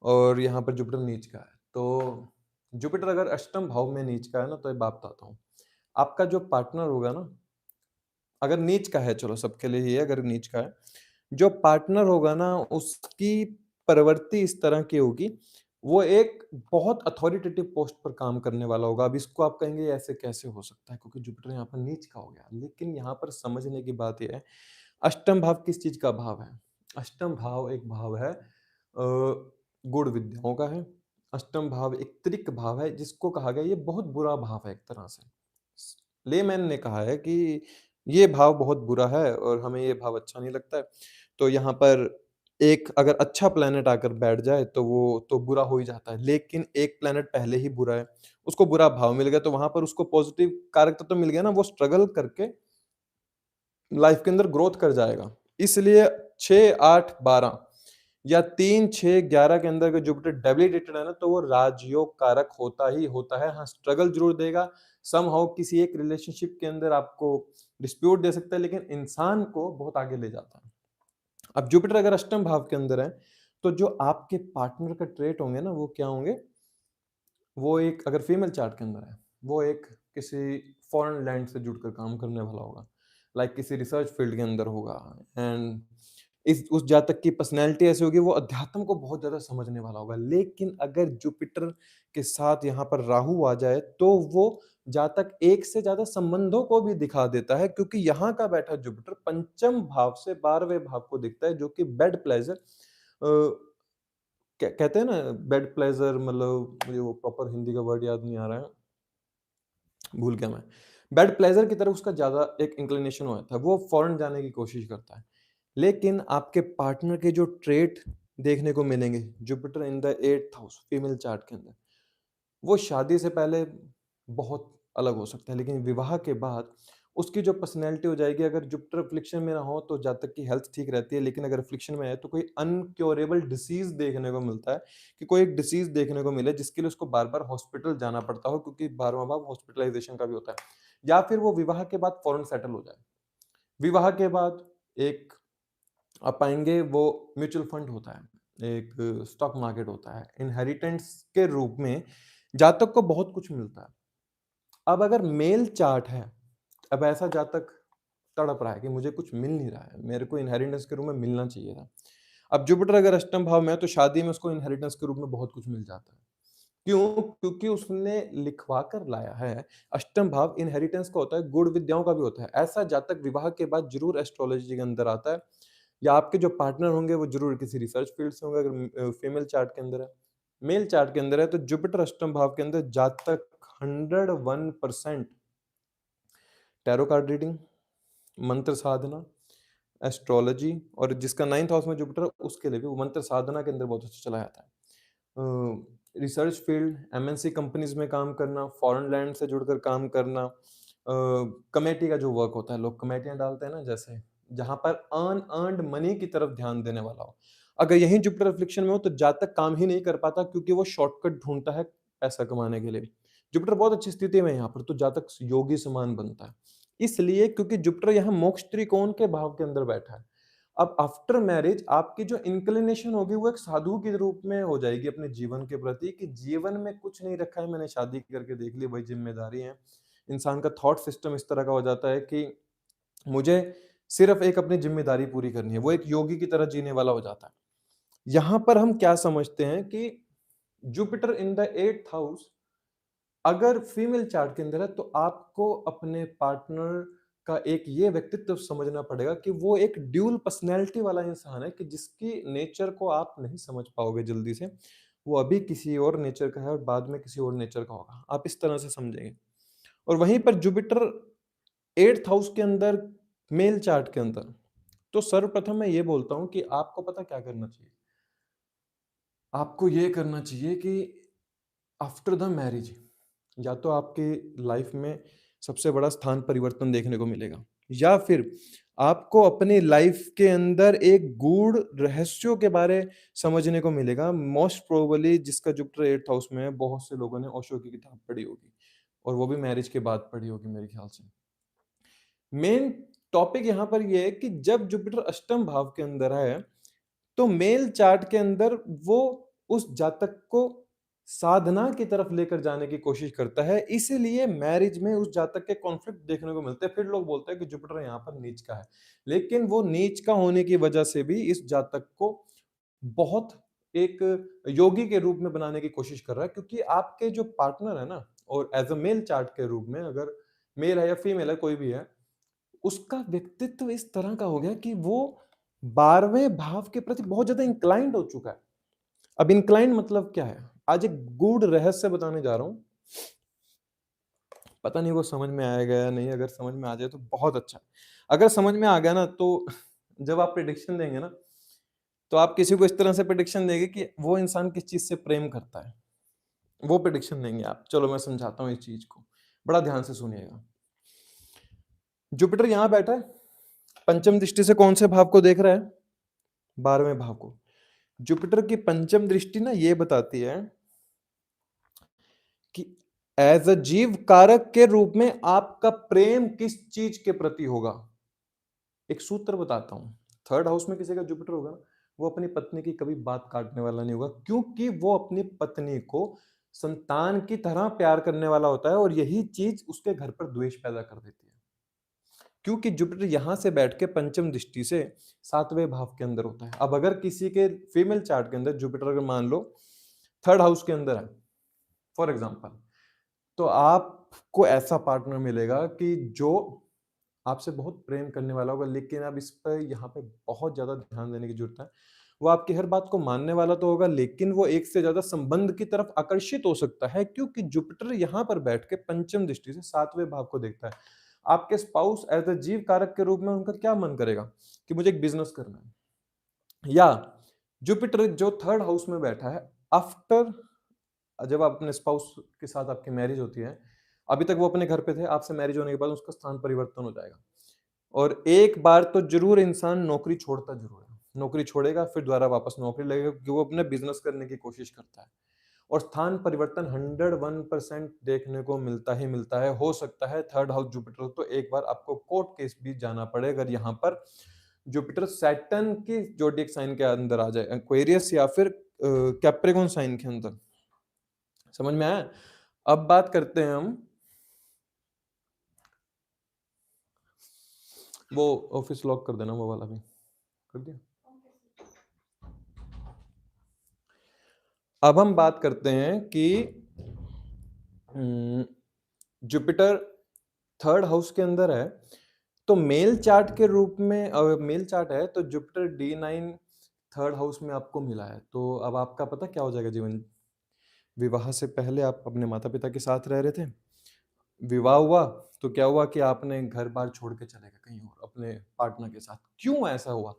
और यहाँ पर जुपिटर नीच का है। तो जुपिटर अगर अष्टम भाव में नीच का है ना, तो ये बात बताता हूँ, आपका जो पार्टनर होगा ना, अगर नीच का है, चलो सबके लिए ही है, अगर नीच का है, जो पार्टनर होगा ना उसकी प्रवृत्ति इस तरह की होगी, वो एक बहुत अथॉरिटेटिव पोस्ट पर काम करने वाला होगा। अब इसको आप कहेंगे ऐसे कैसे हो सकता है, क्योंकि जुपिटर यहाँ पर नीच का हो गया, लेकिन यहाँ पर समझने की बात यह है, अष्टम भाव किस चीज का भाव है? अष्टम भाव एक भाव है गुण विद्याओं का है। अष्टम भाव एक त्रिक भाव है, जिसको कहा गया ये बहुत बुरा भाव है एक तरह से। लेमैन ने कहा है कि ये भाव बहुत बुरा है और हमें ये भाव अच्छा नहीं लगता है। तो यहाँ पर एक अगर अच्छा प्लैनेट आकर बैठ जाए तो वो तो बुरा हो ही जाता है, लेकिन एक प्लैनेट पहले ही बुरा है, उसको बुरा भाव मिल गया, तो वहां पर उसको पॉजिटिव कारक तत्व तो मिल गया ना, वो स्ट्रगल करके लाइफ के अंदर ग्रोथ कर जाएगा। इसलिए 6, 8, 12 या 3, 6, 11 के अंदर अगर जुपिटर डेबिलिटेटेड है ना, तो वो राजयोग कारक होता ही होता है। हाँ, स्ट्रगल जरूर देगा, समहाउ किसी एक रिलेशनशिप के अंदर आपको डिस्प्यूट दे सकता है, लेकिन इंसान को बहुत आगे ले जाता है। अब जुपिटर अगर अष्टम भाव के अंदर है, तो जो आपके पार्टनर का ट्रेट होंगे ना, वो क्या होंगे? वो एक, अगर फीमेल चार्ट के अंदर है, वो एक किसी फॉरेन लैंड से जुड़कर काम करने वाला होगा, लाइक किसी रिसर्च फील्ड के अंदर होगा, एंड इस उस जातक की पर्सनैलिटी ऐसी होगी, वो अध्यात्म को बहुत ज्यादा समझने वाला होगा। लेकिन अगर जुपिटर के साथ यहाँ पर राहु आ जाए, तो वो जातक एक से ज्यादा संबंधों को भी दिखा देता है, क्योंकि यहाँ का बैठा जुपिटर पंचम भाव से 12वें भाव को दिखता है, जो कि बेड प्लेजर, कहते हैं ना बेड प्लेजर, मतलब मुझे वो प्रॉपर हिंदी का वर्ड याद नहीं आ रहा है, भूल गया मैं। बेड प्लेजर की तरफ उसका ज्यादा एक इंक्लिनेशन हो जाता है, वो फॉरेन जाने की कोशिश करता है। लेकिन आपके पार्टनर के जो ट्रेट देखने को मिलेंगे Jupiter in the 8th house female chart के अंदर, वो शादी से पहले बहुत अलग हो सकता है, लेकिन विवाह के बाद उसकी जो पर्सनैलिटी हो जाएगी, अगर जुपिटर अफ्लिक्शन में ना हो तो जातक की हेल्थ ठीक रहती है, लेकिन अगर अफ्लिक्शन में है तो कोई अनक्योरेबल डिसीज देखने को मिलता है, कि कोई एक डिसीज देखने को मिले जिसके लिए उसको बार बार हॉस्पिटल जाना पड़ता हो, क्योंकि 12वां भाव हॉस्पिटलाइजेशन का भी होता है। या फिर वो विवाह के बाद फॉरेन सेटल हो जाए। विवाह के बाद एक आप पाएंगे वो म्यूचुअल फंड होता है, एक स्टॉक मार्केट होता है, इनहेरिटेंस के रूप में जातक को बहुत कुछ मिलता है। अब अगर मेल चार्ट है, अब ऐसा जातक तड़प रहा है कि मुझे कुछ मिल नहीं रहा है, मेरे को इनहेरिटेंस के रूप में मिलना चाहिए था। अब जुपिटर अगर अष्टम भाव में है, तो शादी में उसको इनहेरिटेंस के रूप में बहुत कुछ मिल जाता है। क्यों? क्योंकि उसने लिखवा कर लाया है। अष्टम भाव इनहेरिटेंस का होता है, गुण विद्याओं का भी होता है। ऐसा जातक विवाह के बाद जरूर एस्ट्रोलॉजी के अंदर आता है, या आपके जो पार्टनर होंगे वो जरूर किसी रिसर्च फील्ड से होंगे, अगर फीमेल चार्ट के अंदर है। मेल चार्ट के अंदर है, तो जुपिटर अष्टम भाव के अंदर जातक 101% टैरो कार्ड रीडिंग, मंत्र साधना, एस्ट्रोलॉजी, और जिसका 9th हाउस में जुपिटर है, उसके लिए भी वो मंत्र साधना के अंदर बहुत अच्छा चला जाता है। रिसर्च फील्ड, एमएनसी कंपनीज में काम करना, फॉरेन लैंड से जुड़कर काम करना, कमेटी का जो वर्क होता है, लोग कमेटियां डालते हैं ना, जैसे जहां पर अर्नड मनी की तरफ ध्यान देने वाला हो, अगर यही जुपिटर अफ्लिक्शन में हो, तो जातक काम ही नहीं कर पाता, क्योंकि वो शॉर्टकट ढूंढता है पैसा कमाने के लिए। जुपिटर बहुत अच्छी स्थिति में है यहाँ पर, तो जातक योगी समान बनता है, इसलिए क्योंकि जुपिटर यहाँ मोक्ष त्रिकोण के भाव के अंदर बैठा है। अब आफ्टर मैरिज आपकी जो इंक्लिनेशन होगी, वो एक साधु के रूप में हो जाएगी अपने जीवन के प्रति, कि जीवन में कुछ नहीं रखा है, मैंने शादी करके देख ली, वही जिम्मेदारी है। इंसान का थॉट सिस्टम इस तरह का हो जाता है कि मुझे सिर्फ एक अपनी जिम्मेदारी पूरी करनी है, वो एक योगी की तरह जीने वाला हो जाता है। यहां पर हम क्या समझते हैं कि Jupiter in the 8th house अगर फीमेल चार्ट के अंदर है, तो आपको अपने पार्टनर का एक ये व्यक्तित्व समझना पड़ेगा कि वो एक ड्यूल पर्सनैलिटी वाला इंसान है, कि जिसकी नेचर को आप नहीं समझ पाओगे जल्दी से। वो अभी किसी और नेचर का है और बाद में किसी और नेचर का होगा, आप इस तरह से समझेंगे। और वहीं पर जुपिटर 8th हाउस के अंदर मेल चार्ट के अंदर, तो सर्वप्रथम मैं ये बोलता हूं कि आपको पता क्या करना चाहिए। आपको ये करना चाहिए कि आफ्टर द मैरिज, या तो आपके लाइफ में सबसे बड़ा स्थान परिवर्तन देखने को मिलेगा, या फिर आपको अपनी लाइफ के अंदर एक गूढ़ रहस्यों के बारे समझने को मिलेगा। मोस्ट प्रोबेबली जिसका जुपिटर 8th हाउस में है, बहुत से लोगों ने ओशो की किताब पढ़ी होगी, और वो भी मैरिज के बाद पढ़ी होगी मेरे ख्याल से। मेन टॉपिक यहाँ पर ये है कि जब जुपिटर अष्टम भाव के अंदर है, तो मेल चार्ट के अंदर वो उस जातक को साधना की तरफ लेकर जाने की कोशिश करता है, इसीलिए मैरिज में उस जातक के कॉन्फ्लिक्ट देखने को मिलते हैं। फिर लोग बोलते हैं कि जुपिटर यहाँ पर नीच का है, लेकिन वो नीच का होने की वजह से भी इस जातक को बहुत एक योगी के रूप में बनाने की कोशिश कर रहा है, क्योंकि आपके जो पार्टनर है ना, और एज अ मेल चार्ट के रूप में, अगर मेल है या फीमेल है कोई भी है, उसका व्यक्तित्व इस तरह का हो गया कि वो 12वें भाव के प्रति बहुत ज्यादा इंक्लाइंड हो चुका है। अब इंक्लाइंड मतलब क्या है, आज एक गूढ़ रहस्य बताने जा रहा हूं, पता नहीं वो समझ में आएगा या नहीं। अगर समझ में आ जाए तो बहुत अच्छा, अगर समझ में आ गया ना, तो जब आप प्रिडिक्शन देंगे ना, तो आप किसी को इस तरह से प्रिडिक्शन देंगे कि वो इंसान किस चीज से प्रेम करता है, वो प्रिडिक्शन देंगे आप। चलो मैं समझाता हूँ इस चीज को, बड़ा ध्यान से सुनिएगा। जुपिटर यहां बैठा है, पंचम दृष्टि से कौन से भाव को देख रहा है? 12वें भाव को। जुपिटर की पंचम दृष्टि ना ये बताती है कि एज अ जीव कारक के रूप में आपका प्रेम किस चीज के प्रति होगा। एक सूत्र बताता हूं। थर्ड हाउस में किसी का जुपिटर होगा ना, वो अपनी पत्नी की कभी बात काटने वाला नहीं होगा, क्योंकि वो अपनी पत्नी को संतान की तरह प्यार करने वाला होता है, और यही चीज उसके घर पर द्वेष पैदा कर देती है, क्योंकि जुपिटर यहां से बैठ के पंचम दृष्टि से सातवें भाव के अंदर होता है। अब अगर किसी के फीमेल चार्ट के अंदर जुपिटर अगर मान लो थर्ड हाउस के अंदर है फॉर एग्जाम्पल, तो आपको ऐसा पार्टनर मिलेगा कि जो आपसे बहुत प्रेम करने वाला होगा, लेकिन अब इस पर यहाँ पे बहुत ज्यादा ध्यान देने की जरूरत है। वो आपकी हर बात को मानने वाला तो होगा, लेकिन वो एक से ज्यादा संबंध की तरफ आकर्षित हो सकता है, क्योंकि जुपिटर यहाँ पर बैठ के पंचम दृष्टि से सातवें भाव को देखता है। आपके स्पाउस एज अ जीव कारक के रूप में उनका क्या मन करेगा कि मुझे एक बिजनेस करना है, या जुपिटर जो थर्ड हाउस में बैठा है, आफ्टर जब आप अपने स्पाउस के साथ आपकी मैरिज होती है, अभी तक वो अपने घर पे थे, आपसे मैरिज होने के बाद उसका स्थान परिवर्तन हो जाएगा, और एक बार तो जरूर इंसान नौकरी छोड़ता जरूर है, नौकरी छोड़ेगा फिर दोबारा वापस नौकरी लगेगा, क्योंकि वो अपने बिजनेस करने की कोशिश करता है। और स्थान परिवर्तन 101% देखने को मिलता ही मिलता है। हो सकता है थर्ड हाउस जुपिटर तो एक बार आपको कोर्ट केस भी जाना पड़े, अगर यहाँ पर जुपिटर सैटर्न की जोडिएक साइन के अंदर आ जाए, एक्वेरियस या फिर कैप्रिकॉर्न साइन के अंदर। समझ में आया? अब बात करते हैं हम, वो ऑफिस लॉक कर देना, वो वाला भी कर दिया। अब हम बात करते हैं कि जुपिटर थर्ड हाउस के अंदर है, तो मेल चार्ट के रूप में, मेल चार्ट है तो जुपिटर D9 थर्ड हाउस में आपको मिला है, तो अब आपका पता क्या हो जाएगा जीवन। विवाह से पहले आप अपने माता पिता के साथ रह रहे थे, विवाह हुआ तो क्या हुआ कि आपने घर बार छोड़ के चले गए कहीं और अपने पार्टनर के साथ। क्यों ऐसा हुआ?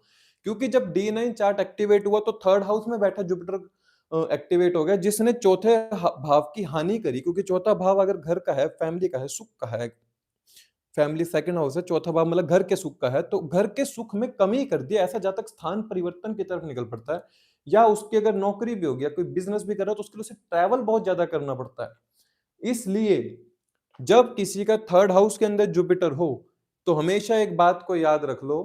क्योंकि जब D9 चार्ट एक्टिवेट हुआ तो थर्ड हाउस में बैठा जुपिटर एक्टिवेट हो गया, जिसने चौथे भाव की हानि करी, क्योंकि चौथा भाव अगर घर का है, फैमिली का है, सुख का है, फैमिली सेकंड हाउस है, चौथा भाव मतलब घर के सुख का है, तो घर के सुख में कमी कर दिया, ऐसा जातक स्थान परिवर्तन की तरफ निकल पड़ता है, या उसकी अगर नौकरी भी हो गया, कोई बिजनेस भी कर रहा है, तो उसके लिए उसे ट्रैवल बहुत ज्यादा करना पड़ता है। इसलिए जब किसी का थर्ड हाउस के अंदर जुपिटर हो, तो हमेशा एक बात को याद रख लो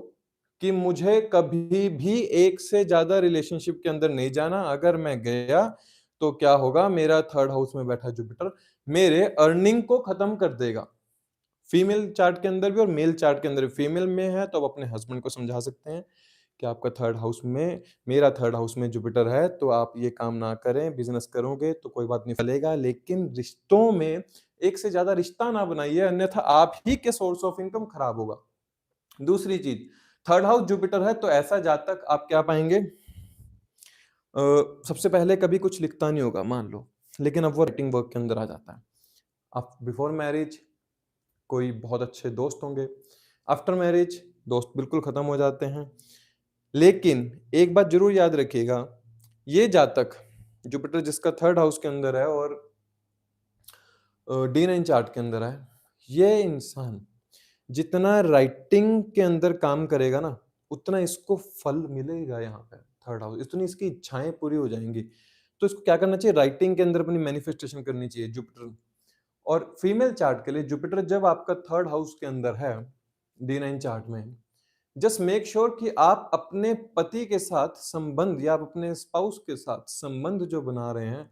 कि मुझे कभी भी एक से ज्यादा रिलेशनशिप के अंदर नहीं जाना। अगर मैं गया तो क्या होगा, मेरा थर्ड हाउस में बैठा जुपिटर मेरे अर्निंग को खत्म कर देगा। फीमेल चार्ट के अंदर भी और मेल चार्ट के अंदर भी। फीमेल में है तो आप अपने हस्बैंड को समझा सकते हैं कि आपका थर्ड हाउस में, मेरा थर्ड हाउस में जुपिटर है, तो आप ये काम ना करें, बिजनेस करोगे तो कोई बात नहीं फलेगा, लेकिन रिश्तों में एक से ज्यादा रिश्ता ना बनाइए, अन्यथा आप ही के सोर्स ऑफ इनकम खराब होगा। दूसरी चीज, थर्ड हाउस जुपिटर है तो ऐसा जातक आप क्या पाएंगे, सबसे पहले कभी कुछ लिखता नहीं होगा मान लो, लेकिन अब वो राइटिंग वर्क के अंदर आ जाता है। आप बिफोर मैरिज कोई बहुत अच्छे दोस्त होंगे, आफ्टर मैरिज दोस्त बिल्कुल खत्म हो जाते हैं। लेकिन एक बात जरूर याद रखिएगा, ये जातक जुपिटर जिसका थर्ड हाउस के अंदर है और D9 चार्ट के अंदर है, ये इंसान जितना राइटिंग के अंदर काम करेगा ना, उतना इसको फल मिलेगा। यहाँ पे थर्ड हाउस, इतनी इसकी इच्छाएं पूरी हो जाएंगी। तो इसको क्या करना चाहिए, राइटिंग के अंदर अपनी मैनिफेस्टेशन करनी चाहिए जुपिटर। और फीमेल चार्ट के लिए जुपिटर जब आपका थर्ड हाउस के अंदर है D9 चार्ट में, जस्ट मेक श्योर कि आप अपने पति के साथ संबंध या आप अपने स्पाउस के साथ संबंध जो बना रहे हैं,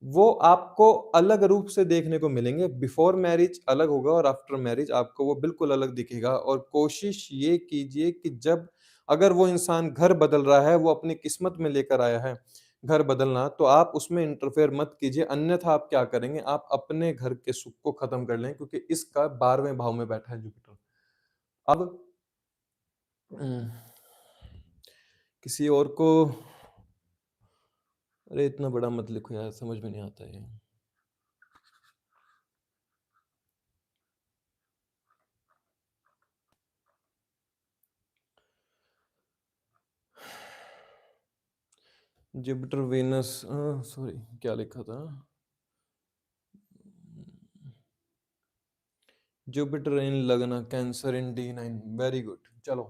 वो आपको अलग रूप से देखने को मिलेंगे। बिफोर मैरिज अलग होगा और आफ्टर मैरिज आपको वो बिल्कुल अलग दिखेगा। और कोशिश ये कीजिए कि जब अगर वो इंसान घर बदल रहा है, वो अपनी किस्मत में लेकर आया है घर बदलना, तो आप उसमें इंटरफेयर मत कीजिए, अन्यथा आप क्या करेंगे, आप अपने घर के सुख को खत्म कर लें, क्योंकि इसका 12वें भाव में बैठा है जुपिटर। अब किसी और को, अरे इतना बड़ा मत लिखो यार, समझ में नहीं आता है। जुपिटर वीनस, सॉरी क्या लिखा था, जुपिटर इन लगना, cancer in D9, very good. चलो,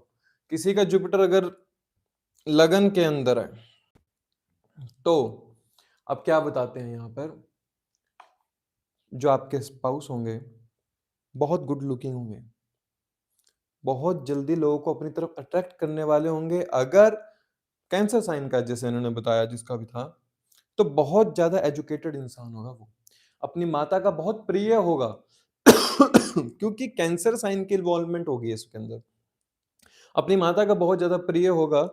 किसी का जुपिटर अगर लगन के अंदर है, तो अब क्या बताते हैं यहाँ पर, जो आपके स्पाउस होंगे बहुत गुड लुकिंग होंगे, बहुत जल्दी लोगों को अपनी तरफ अट्रैक्ट करने वाले होंगे। अगर कैंसर साइन का जैसे इन्होंने बताया जिसका भी था, तो बहुत ज्यादा एजुकेटेड इंसान होगा वो, अपनी माता का बहुत प्रिय होगा क्योंकि कैंसर साइन की इन्वॉल्वमेंट होगी इसके अंदर, अपनी माता का बहुत ज्यादा प्रिय होगा।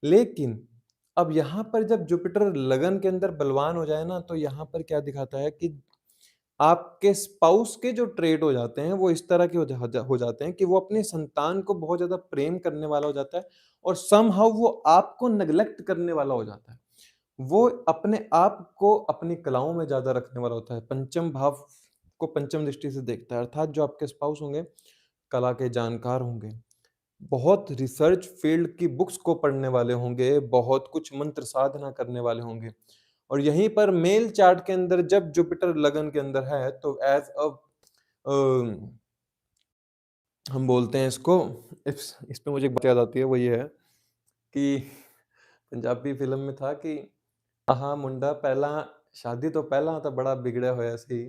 लेकिन अब यहाँ पर जब जुपिटर लगन के अंदर बलवान हो जाए ना, तो यहाँ पर क्या दिखाता है कि आपके स्पाउस के जो ट्रेट हो जाते हैं वो इस तरह के हो जाते हैं कि वो अपनी संतान को बहुत ज्यादा प्रेम करने वाला हो जाता है, और समहाउ वो आपको नेग्लेक्ट करने वाला हो जाता है। वो अपने आप को अपनी कलाओं में ज्यादा रखने वाला होता है, पंचम भाव को पंचम दृष्टि से देखता है। अर्थात जो आपके स्पाउस होंगे कला के जानकार होंगे, बहुत रिसर्च फील्ड की बुक्स को पढ़ने वाले होंगे, बहुत कुछ मंत्र साधना करने वाले होंगे। और यहीं पर मेल चार्ट के अंदर जब जुपिटर लगन के अंदर है, तो एज अ हम बोलते हैं इसको, इस पे मुझे एक बात याद आती है, वो ये है कि पंजाबी फिल्म में था कि हाँ मुंडा पहला शादी तो पहला तो बड़ा बिगड़ਿਆ होया सी,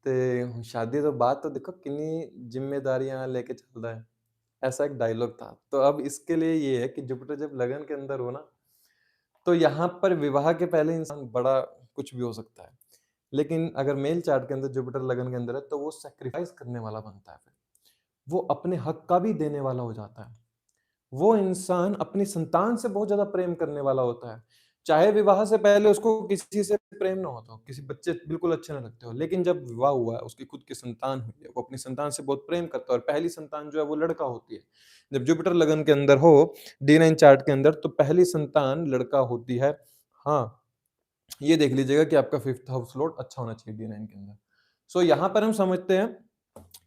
ते शादी तो बाद तो देखो कितनी जिम्मेदारियां लेके चल रहा है, ऐसा एक डायलॉग था। तो अब इसके लिए ये है कि जुपिटर जब लगन के अंदर हो ना, तो यहाँ पर विवाह के पहले इंसान बड़ा कुछ भी हो सकता है, लेकिन अगर मेल चार्ट के अंदर जुपिटर लगन के अंदर है, तो वो सैक्रिफाइस करने वाला बनता है, फिर वो अपने हक का भी देने वाला हो जाता है। वो इंसान अपनी संतान से बहुत ज्यादा प्रेम करने वाला होता है, चाहे विवाह से पहले उसको किसी से प्रेम ना होता हो, किसी बच्चे बिल्कुल अच्छे ना लगते हो, लेकिन जब विवाह हुआ है, उसकी खुद की संतान हुई है, वो अपनी संतान से बहुत प्रेम करता है, और पहली संतान जो है वो लड़का होती है। जब जुपिटर लगन के अंदर हो D9 चार्ट के अंदर, तो पहली संतान लड़का होती है। हाँ, ये देख लीजिएगा कि आपका 5th हाउस स्लॉट अच्छा होना चाहिए D9 के अंदर। सो यहाँ पर हम समझते हैं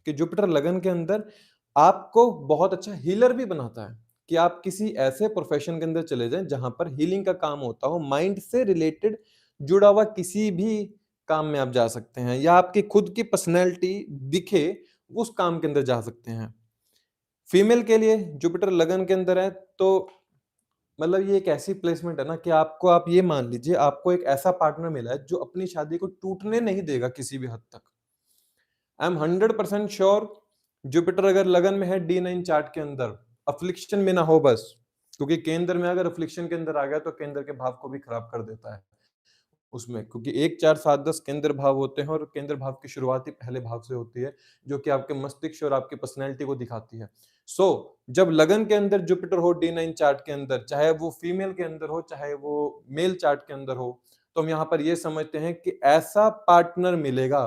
कि जुपिटर लगन के अंदर आपको बहुत अच्छा हीलर भी बनाता है, कि आप किसी ऐसे प्रोफेशन के अंदर चले जाएं जहां पर हीलिंग का काम होता हो, माइंड से रिलेटेड जुड़ा हुआ किसी भी काम में आप जा सकते हैं, या आपकी खुद की पर्सनैलिटी दिखे उस काम के अंदर जा सकते हैं। फीमेल के लिए जुपिटर लगन के अंदर है, तो मतलब ये एक ऐसी प्लेसमेंट है ना कि आपको, आप ये मान लीजिए आपको एक ऐसा पार्टनर मिला है जो अपनी शादी को टूटने नहीं देगा किसी भी हद तक। आई एम 100% श्योर, जुपिटर अगर लगन में है D9 चार्ट के अंदर, अफ्लिक्शन में ना हो बस, क्योंकि केंद्र में अगर अफ्लिक्शन के अंदर आ गया तो केंद्र के भाव को भी खराब कर देता है उसमें, क्योंकि 1 4 7 10 केंद्र भाव होते हैं, और केंद्र भाव की शुरुआत ही पहले भाव से होती है, जो कि आपके मस्तिष्क और आपकी पर्सनैलिटी को दिखाती है। सो जब लगन के अंदर जुपिटर हो D9 चार्ट के अंदर, चाहे वो फीमेल के अंदर हो चाहे वो मेल चार्ट के अंदर हो, तो हम यहाँ पर ये समझते हैं कि ऐसा पार्टनर मिलेगा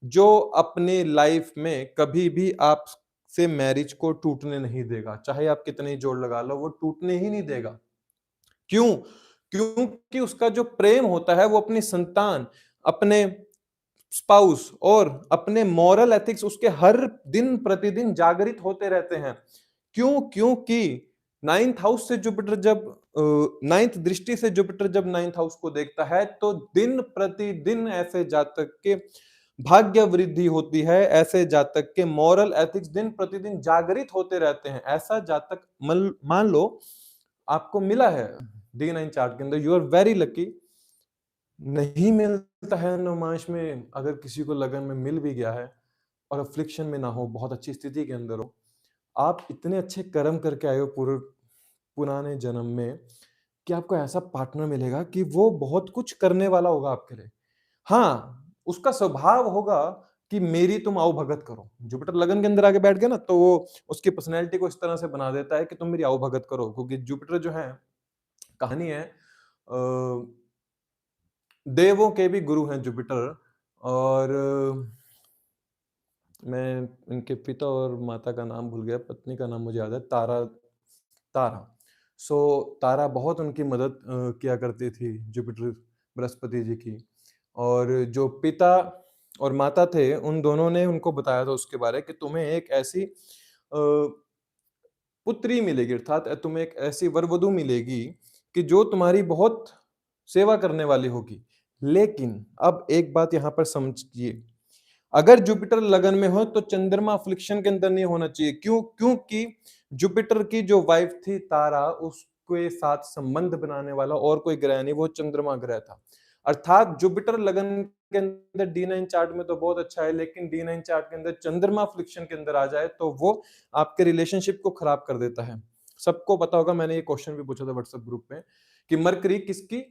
जो अपने लाइफ में कभी भी आपसे मैरिज को टूटने नहीं देगा, चाहे आप कितने ही जोड़ लगा लो, वो टूटने ही नहीं देगा। क्यों? क्योंकि उसका जो प्रेम होता है वो अपनी संतान, अपने स्पाउस और अपने मॉरल एथिक्स उसके हर दिन प्रतिदिन जागृत होते रहते हैं। क्यों? क्योंकि 9th हाउस से जुपिटर जब 9th दृष्टि से जुपिटर जब 9th हाउस को देखता है, तो दिन प्रतिदिन ऐसे जातक के भाग्य वृद्धि होती है, ऐसे जातक के मॉरल एथिक्स दिन प्रतिदिन जागृत होते रहते हैं। ऐसा जातक मान लो आपको मिला है D9 चार्ट के अंदर, यू आर वेरी लकी। नहीं मिलता है नुमाइश में, अगर किसी को लगन में मिल भी गया है और अफ्लिक्शन में ना हो, बहुत अच्छी स्थिति के अंदर हो, आप इतने अच्छे कर्म करके आए हो पूरे पुराने जन्म में, कि आपको ऐसा पार्टनर मिलेगा कि वो बहुत कुछ करने वाला होगा आपके लिए। हाँ, उसका स्वभाव होगा कि मेरी तुम आओ भगत करो। जुपिटर लगन के अंदर आके बैठ गया ना, तो वो उसकी पर्सनैलिटी को इस तरह से बना देता है कि तुम मेरी आओ भगत करो, क्योंकि जुपिटर जो है, कहानी है देवों के भी गुरु हैं जुपिटर। और मैं इनके पिता और माता का नाम भूल गया, पत्नी का नाम मुझे याद है, तारा। तारा। सो तारा बहुत उनकी मदद किया करती थी जुपिटर बृहस्पति जी की। और जो पिता और माता थे, उन दोनों ने उनको बताया था उसके बारे कि तुम्हें एक ऐसी पुत्री मिलेगी, अर्थात तुम्हें एक ऐसी वरवधु मिलेगी कि जो तुम्हारी बहुत सेवा करने वाली होगी। लेकिन अब एक बात यहाँ पर समझिए, अगर जुपिटर लगन में हो तो चंद्रमा अफ्लिक्शन के अंदर नहीं होना चाहिए। क्यों? क्योंकि जुपिटर की जो वाइफ थी तारा, उस के साथ संबंध बनाने वाला और कोई ग्रह नहीं, वो चंद्रमा ग्रह था। अर्थात जुपिटर लगन के अंदर D9 चार्ट में तो बहुत अच्छा है, लेकिन D9 चार्ट के अंदर चंद्रमा फ्लिक्शन के अंदर आ जाए तो वो आपके रिलेशनशिप को खराब कर देता है। सबको पता होगा, मैंने ये क्वेश्चन भी पूछा था व्हाट्सएप ग्रुप में कि मरकरी किसकी,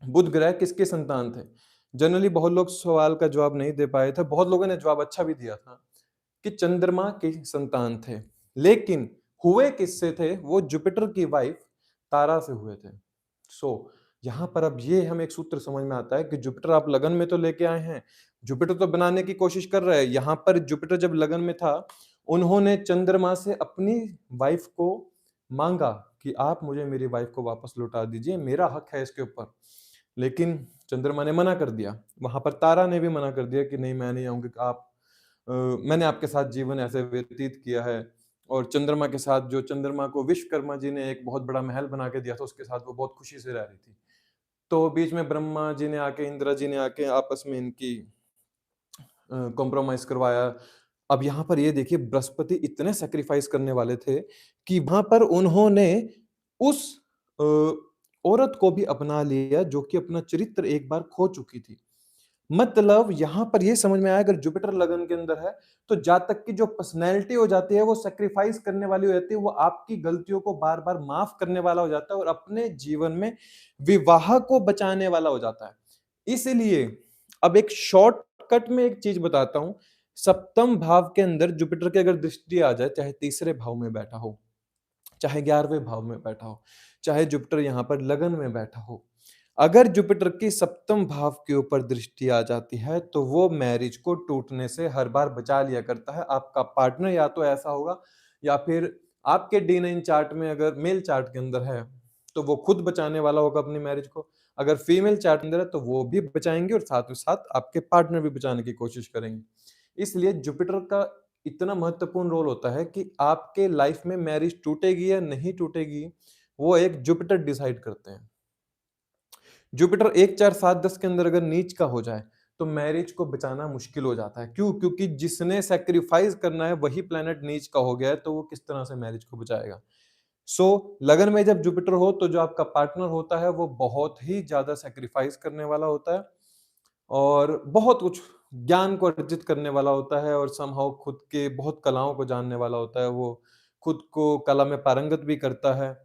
बुध ग्रह किसके संतान थे। जनरली बहुत लोग सवाल का जवाब नहीं दे पाए थे, बहुत लोगों ने जवाब अच्छा भी दिया था कि चंद्रमा के संतान थे, लेकिन हुए किससे थे, वो जुपिटर की वाइफ तारा से हुए थे। सो यहाँ पर अब ये हमें एक सूत्र समझ में आता है कि जुपिटर आप लगन में तो लेके आए हैं, जुपिटर तो बनाने की कोशिश कर रहे हैं। यहाँ पर जुपिटर जब लगन में था, उन्होंने चंद्रमा से अपनी वाइफ को मांगा कि आप मुझे मेरी वाइफ को वापस लौटा दीजिए, मेरा हक है इसके ऊपर। लेकिन चंद्रमा ने मना कर दिया। वहां पर तारा ने भी मना कर दिया कि नहीं, मैं नहीं आऊंगी, आप मैंने आपके साथ जीवन ऐसे व्यतीत किया है। और चंद्रमा के साथ, जो चंद्रमा को विश्वकर्मा जी ने एक बहुत बड़ा महल बना के दिया था, उसके साथ वो बहुत खुशी से रह रही थी। तो बीच में ब्रह्मा जी ने आके, इंद्र जी ने आके आपस में इनकी कॉम्प्रोमाइज करवाया। अब यहाँ पर ये देखिए, बृहस्पति इतने सेक्रीफाइस करने वाले थे कि वहां पर उन्होंने उस अ, औरत को भी अपना लिया जो कि अपना चरित्र एक बार खो चुकी थी। मतलब यहाँ पर ये समझ में आया, अगर जुपिटर लगन के अंदर है तो जातक की जो पर्सनैलिटी हो जाती है वो सेक्रीफाइस करने वाली हो जाती है, वो आपकी गलतियों को बार बार माफ करने वाला हो जाता है और अपने जीवन में विवाह को बचाने वाला हो जाता है। इसलिए अब एक शॉर्टकट में एक चीज बताता हूं, सप्तम भाव के अंदर जुपिटर की अगर दृष्टि आ जाए, चाहे तीसरे भाव में बैठा हो, चाहे 11वें भाव में बैठा हो, चाहे जुपिटर यहाँ पर लगन में बैठा हो, अगर जुपिटर की सप्तम भाव के ऊपर दृष्टि आ जाती है तो वो मैरिज को टूटने से हर बार बचा लिया करता है। आपका पार्टनर या तो ऐसा होगा, या फिर आपके D9 चार्ट में अगर मेल चार्ट के अंदर है तो वो खुद बचाने वाला होगा अपनी मैरिज को। अगर फीमेल चार्ट के अंदर है तो वो भी बचाएंगे और साथ ही साथ आपके पार्टनर भी बचाने की कोशिश करेंगे। इसलिए जुपिटर का इतना महत्वपूर्ण रोल होता है कि आपके लाइफ में मैरिज टूटेगी या नहीं टूटेगी, वो एक जुपिटर डिसाइड करते हैं। जुपिटर 1 4 7 10 के अंदर अगर नीच का हो जाए तो मैरिज को बचाना मुश्किल हो जाता है। क्यों? क्योंकि जिसने सैक्रिफाइस करना है वही प्लेनेट नीच का हो गया है, तो वो किस तरह से मैरिज को बचाएगा। लगन में जब जुपिटर हो तो जो आपका पार्टनर होता है वो बहुत ही ज्यादा सैक्रिफाइस करने वाला होता है और बहुत कुछ ज्ञान को अर्जित करने वाला होता है और समहाउ खुद के बहुत कलाओं को जानने वाला होता है। वो खुद को कला में पारंगत भी करता है।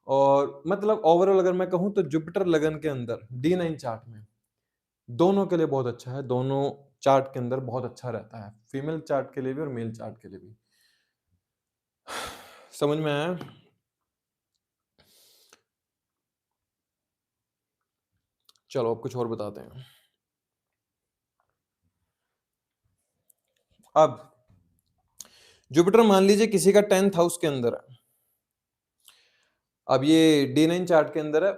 और मतलब ओवरऑल अगर मैं कहूँ तो जुपिटर लगन के अंदर D9 चार्ट में दोनों के लिए बहुत अच्छा है, दोनों चार्ट के अंदर बहुत अच्छा रहता है, फीमेल चार्ट के लिए भी और मेल चार्ट के लिए भी। समझ में आया? चलो अब कुछ और बताते हैं। अब जुपिटर मान लीजिए किसी का 10th हाउस के अंदर है। अब ये D9 चार्ट के अंदर है,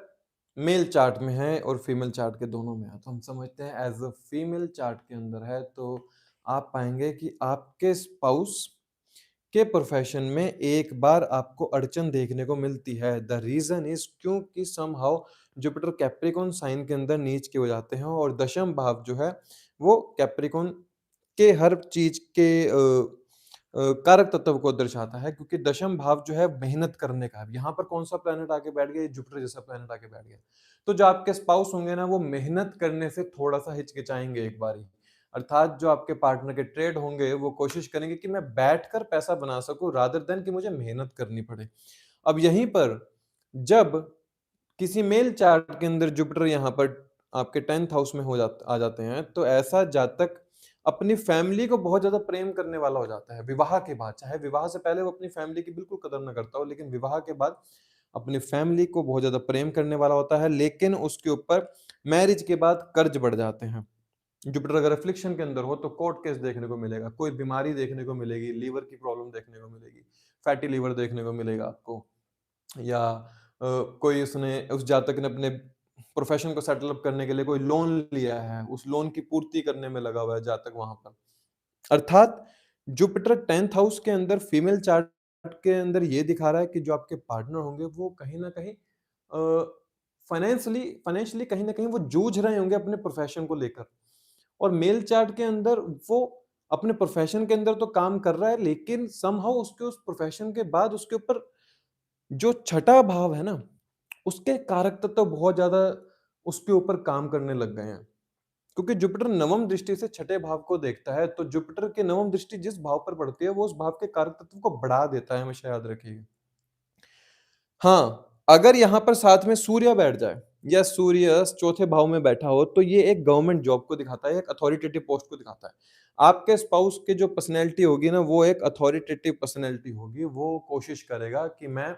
मेल चार्ट में है और फीमेल चार्ट के दोनों में है, तो हम समझते हैं एज अ फीमेल चार्ट के अंदर है तो आप पाएंगे कि आपके स्पाउस के प्रोफेशन में एक बार आपको अड़चन देखने को मिलती है। द रीजन इज क्योंकि समहाउ जुपिटर कैप्रिकॉन साइन के अंदर नीच के हो जाते हैं और दशम भाव जो है वो कैप्रिकॉन के हर चीज के कारक तत्व को दर्शाता है, क्योंकि दशम भाव जो है मेहनत करने का है। यहाँ पर कौन सा प्लेनेट आके बैठ गया? जुपिटर जैसा प्लेनेट आके बैठ गया। तो जो आपके स्पाउस होंगे ना, वो मेहनत करने से थोड़ा सा हिचकिचाएंगे एक बारी। अर्थात जो आपके पार्टनर के ट्रेड होंगे वो कोशिश करेंगे कि मैं बैठकर पैसा बना सकूं रादर देन कि मुझे मेहनत करनी पड़े। अब यहीं पर जब किसी मेल चार्ट के अंदर जुपिटर यहाँ पर आपके 10th हाउस में आ जाते हैं तो ऐसा जातक अपनी फैमिली को बहुत ज्यादा प्रेम करने वाला हो जाता है विवाह के बाद। चाहे विवाह से पहले वो अपनी फैमिली की बिल्कुल कदर न करता हो, लेकिन विवाह के बाद अपनी फैमिली को बहुत ज्यादा प्रेम करने वाला होता है। लेकिन उसके ऊपर मैरिज के बाद कर्ज बढ़ जाते हैं। जुपिटर अगर अफ्लिक्शन के अंदर हो तो कोर्ट केस देखने को मिलेगा, कोई बीमारी देखने को मिलेगी, लीवर की प्रॉब्लम देखने को मिलेगी, फैटी लीवर देखने को मिलेगा आपको, या कोई उसने उस जातक ने अपने प्रोफेशन को सेटल अप करने के लिए कोई लोन लिया है, उस लोन की पूर्ति करने में लगा हुआ है जातक वहां पर। अर्थात जुपिटर 10th हाउस के अंदर फीमेल चार्ट के अंदर ये दिखा रहा है कि जो आपके पार्टनर होंगे वो कहीं ना कहीं फाइनेंशियली फाइनेंशियली कहीं ना कहीं वो जूझ रहे होंगे अपने प्रोफेशन को लेकर। और मेल चार्ट के अंदर वो अपने प्रोफेशन के अंदर तो काम कर रहा है, लेकिन समहाउ उसके उस प्रोफेशन के बाद उसके ऊपर जो छठा भाव है ना, उसके कारक तत्व बहुत ज़्यादा उसके ऊपर काम करने लग गए हैं। क्योंकि जुपिटर नवम दृष्टि से छठे भाव को देखता है, तो जुपिटर की नवम दृष्टि जिस भाव पर पड़ती है, वो उस भाव के कारक तत्व को बढ़ा देता है, हमेशा याद रखिएगा। हाँ, अगर यहाँ पर साथ में सूर्य बैठ जाए या सूर्य चौथे भाव में बैठा हो, तो ये एक गवर्नमेंट जॉब को दिखाता है, एक अथॉरिटेटिव पोस्ट को दिखाता है। आपके स्पाउस की जो पर्सनैलिटी होगी ना, वो एक अथॉरिटेटिव पर्सनैलिटी होगी। वो कोशिश करेगा कि मैं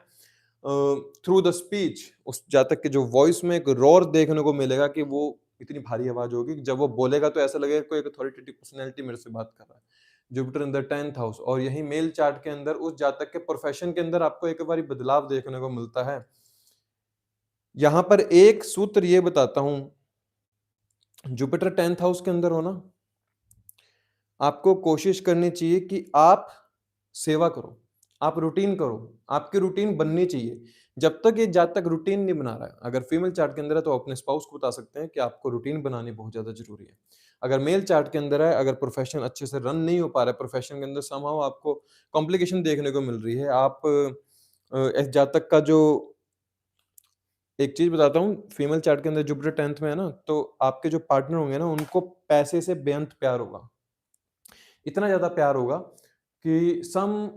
थ्रू द स्पीच, उस जातक के जो वॉइस में एक रोर देखने को मिलेगा कि वो इतनी भारी आवाज होगी कि जब वो बोलेगा तो ऐसा लगेगा कोई एक अथॉरिटेटिव पर्सनैलिटी मेरे से बात कर रहा है। Jupiter in the 10th house, और यही मेल चार्ट के अंदर उस जातक के प्रोफेशन के अंदर आपको एक बारी बदलाव देखने को मिलता है। यहाँ पर एक सूत्र ये बताता हूँ, जुपिटर 10th हाउस के अंदर हो ना, आपको कोशिश करनी चाहिए कि आप सेवा करो, आप रूटीन करो, आपकी रूटीन बननी चाहिए। जब तक ये जातक रूटीन नहीं बना रहा है, अगर फीमेल चार्ट के अंदर है तो अपने स्पाउस को बता सकते हैं कि आपको रूटीन बनानी बहुत ज़्यादा ज़रूरी है। अगर मेल चार्ट के अंदर है, अगर प्रोफेशन अच्छे से रन नहीं हो पा रहा है, प्रोफेशन के अंदर समहाउ आपको कॉम्प्लिकेशन देखने को मिल रही है, आप इस जातक का जो एक चीज़ बताता हूँ, फीमेल चार्ट के अंदर जुपिटर 10th में है ना, तो आपके जो पार्टनर होंगे ना, उनको पैसे से बेअंत प्यार होगा। इतना ज़्यादा प्यार होगा कि सम